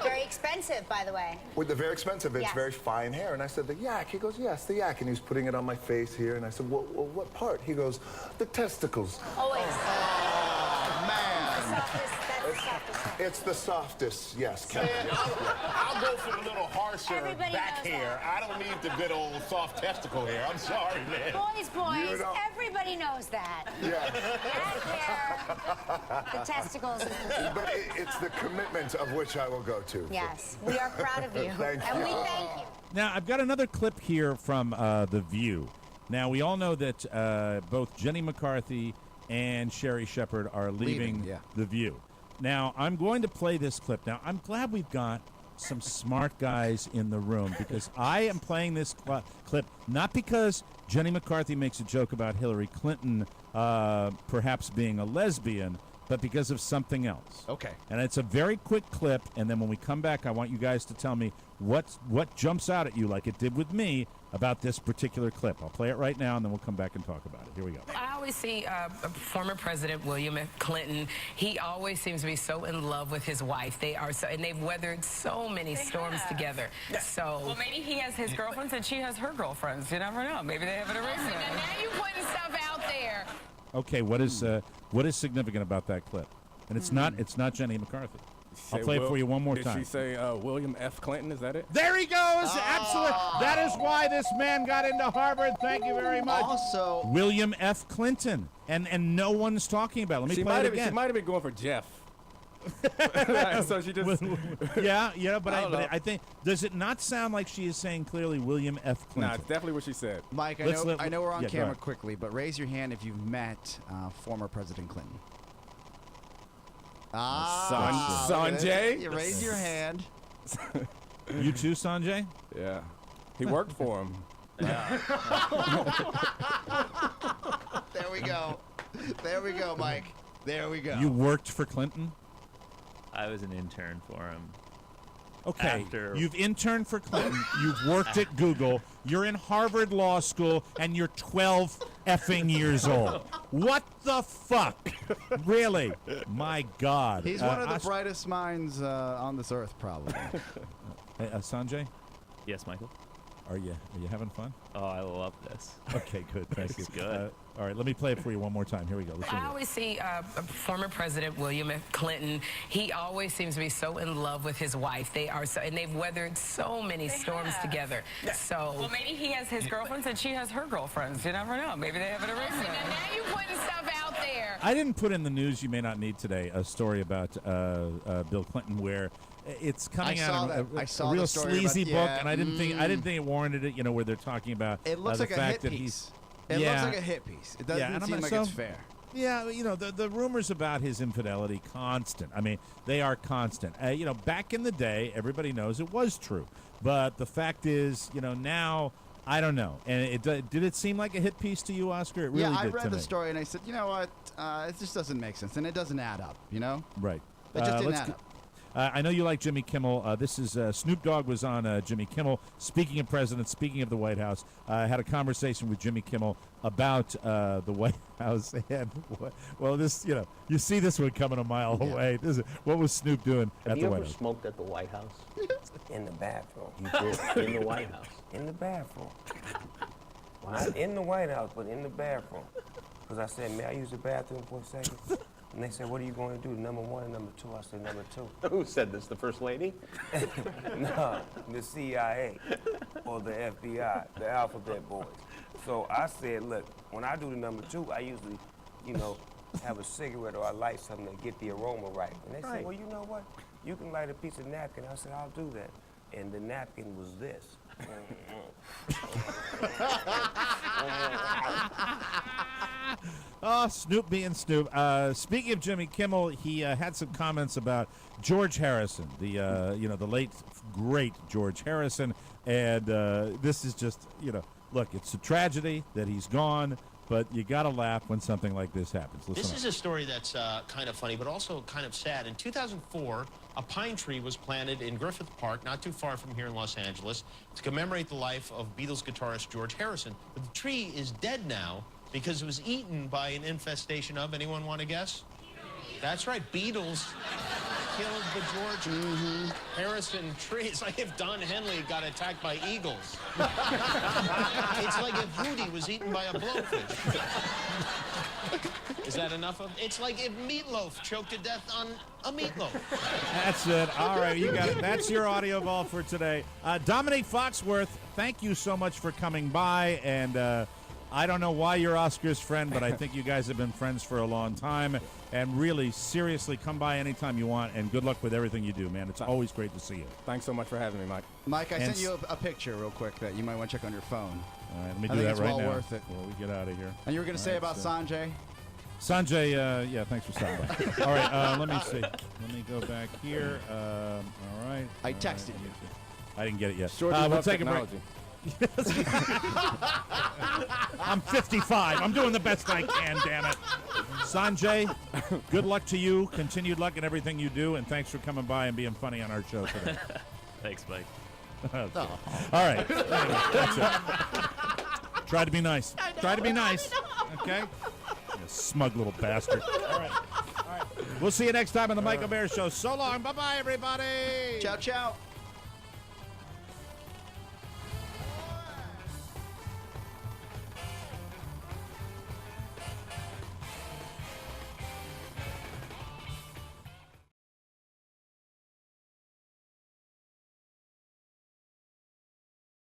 Very expensive, by the way. With the very expensive, it's Yes. very fine hair. And I said, the yak. He goes, yes, the yak. And he was putting it on my face here. And I said, well, what part? He goes, the testicles. Always. Oh, man. That's the softest. It's the softest, yes, Kevin. I'll go for the little harsher Everybody back knows hair. I don't need the good old soft testicle hair. I'm sorry, man. Boys, You know- everybody knows that. Yeah. That hair, the testicles. But it's the commitment of which I will go to. Yes, we are proud of you. Thank And you. we thank you. Now, I've got another clip here from The View. Now, we all know that both Jenny McCarthy and Sherry Shepherd are leaving The View. Now, I'm going to play this clip. Now, I'm glad we've got some smart guys in the room because I am playing this clip not because Jenny McCarthy makes a joke about Hillary Clinton perhaps being a lesbian, but because of something else. Okay. And it's a very quick clip, and then when we come back, I want you guys to tell me what jumps out at you like it did with me about this particular clip. I'll play it right now, and then we'll come back and talk about it. Here we go. I always see former President William F. Clinton. He always seems to be so in love with his wife. They are so, and they've weathered so many storms together. So, well, maybe he has his girlfriends and she has her girlfriends. You never know. Maybe they have an arrangement. Now you're putting stuff out there. Okay, what is significant about that clip? And it's not Jenny McCarthy. I'll play it for you one more time. Did she say William F. Clinton? Is that it? There he goes! Absolutely. That is why this man got into Harvard. Thank you very much. Also, William F. Clinton. And no one's talking about it. Let me play it again. She might have been going for Jeff. So she just... yeah, but I don't know. I think, does it not sound like she is saying clearly William F. Clinton? Nah, it's definitely what she said. Mike, I know we're on camera quickly, but raise your hand if you've met former President Clinton. Sanjay? You raise your hand. You too, Sanjay? Yeah. He worked for him. There we go. There we go, Mike. There we go. You worked for Clinton? I was an intern for him. Okay, you've interned for Clinton, you've worked at Google, you're in Harvard Law School, and you're 12 effing years old. What the fuck? Really? My God. He's one of the brightest minds on this earth, probably. Hey, Sanjay? Yes, Michael? Are you having fun? Oh, I love this. Okay, good. Thank you. This is good. All right, let me play it for you one more time. Here we go. Listen I to it. always see former President William F. Clinton. He always seems to be so in love with his wife. They are so, and they've weathered so many storms together. So, well, maybe he has his girlfriends and she has her girlfriends. You never know. Maybe they have an arrangement. Now you're putting stuff out there. I didn't put in the news you may not need today a story about Bill Clinton where it's coming out of a real sleazy book, and I didn't think it warranted it. You know, where they're talking about it looks the like a fact hit that piece. It looks like a hit piece. It doesn't seem like it's fair. Yeah, you know, the rumors about his infidelity, constant. I mean, they are constant. You know, back in the day, everybody knows it was true. But the fact is, you know, now, I don't know. And did it seem like a hit piece to you, Oscar? It really did I read to the me. story, and I said, you know what? It just doesn't make sense, and it doesn't add up, you know? Right. It just didn't add up. I know you like Jimmy Kimmel. This is Snoop Dogg was on Jimmy Kimmel. Speaking of presidents, speaking of the White House, I had a conversation with Jimmy Kimmel about the White House. And well, this, you know, you see this one coming a mile away. What was Snoop doing at the White House? Smoked at the White House? In the bathroom. You did? In the White House. In the bathroom. Not in the White House, but in the bathroom. Because I said, may I use the bathroom for a second? And they said, what are you going to do, number one and number two? I said, number two. Who said this, the First Lady? No, the CIA or the FBI, the alphabet boys. So I said, look, when I do the number two, I usually, you know, have a cigarette or I light something to get the aroma right. And they said, well, you know what? You can light a piece of napkin. I said, I'll do that. And the napkin was this. Oh, Snoop being Snoop. Speaking of Jimmy Kimmel, he had some comments about George Harrison, the you know, the late great George Harrison, and this is just, you know, look, it's a tragedy that he's gone, but you got to laugh when something like this happens. Listen This up. is a story that's kind of funny, but also kind of sad. In 2004, a pine tree was planted in Griffith Park, not too far from here in Los Angeles, to commemorate the life of Beatles guitarist George Harrison. But the tree is dead now because it was eaten by an infestation of, anyone want to guess? That's right, beetles. killed the George Harrison tree. It's like if Don Henley got attacked by eagles. It's like if Hootie was eaten by a blowfish. Is that enough of? It's like if Meatloaf choked to death on a meatloaf. That's it. All right, you got it. That's your audio vault for today. Dominique Foxworth, thank you so much for coming by. And I don't know why you're Oscar's friend, but I think you guys have been friends for a long time. And really, seriously, come by anytime you want. And good luck with everything you do, man. It's always great to see you. Thanks so much for having me, Mike. Mike, I sent you a picture real quick that you might want to check on your phone. All right, let me I do think that it's right well now worth it. before we get out of here. And you were going to say about Sanjay? Sanjay, yeah, thanks for stopping by. All right, let me see. Let me go back here. All right. I texted you. I didn't get it yet. Shorty We'll loves take a break. technology. I'm 55. I'm doing the best I can, damn it. Sanjay, good luck to you. Continued luck in everything you do, and thanks for coming by and being funny on our show today. Thanks, Mike. Okay. All right. Anyway, that's it. Try to be nice. Try to be nice. Okay? You smug little bastard. All right. All right. We'll see you next time on the Michael Bear Show. So long. Bye-bye, everybody. Ciao, ciao.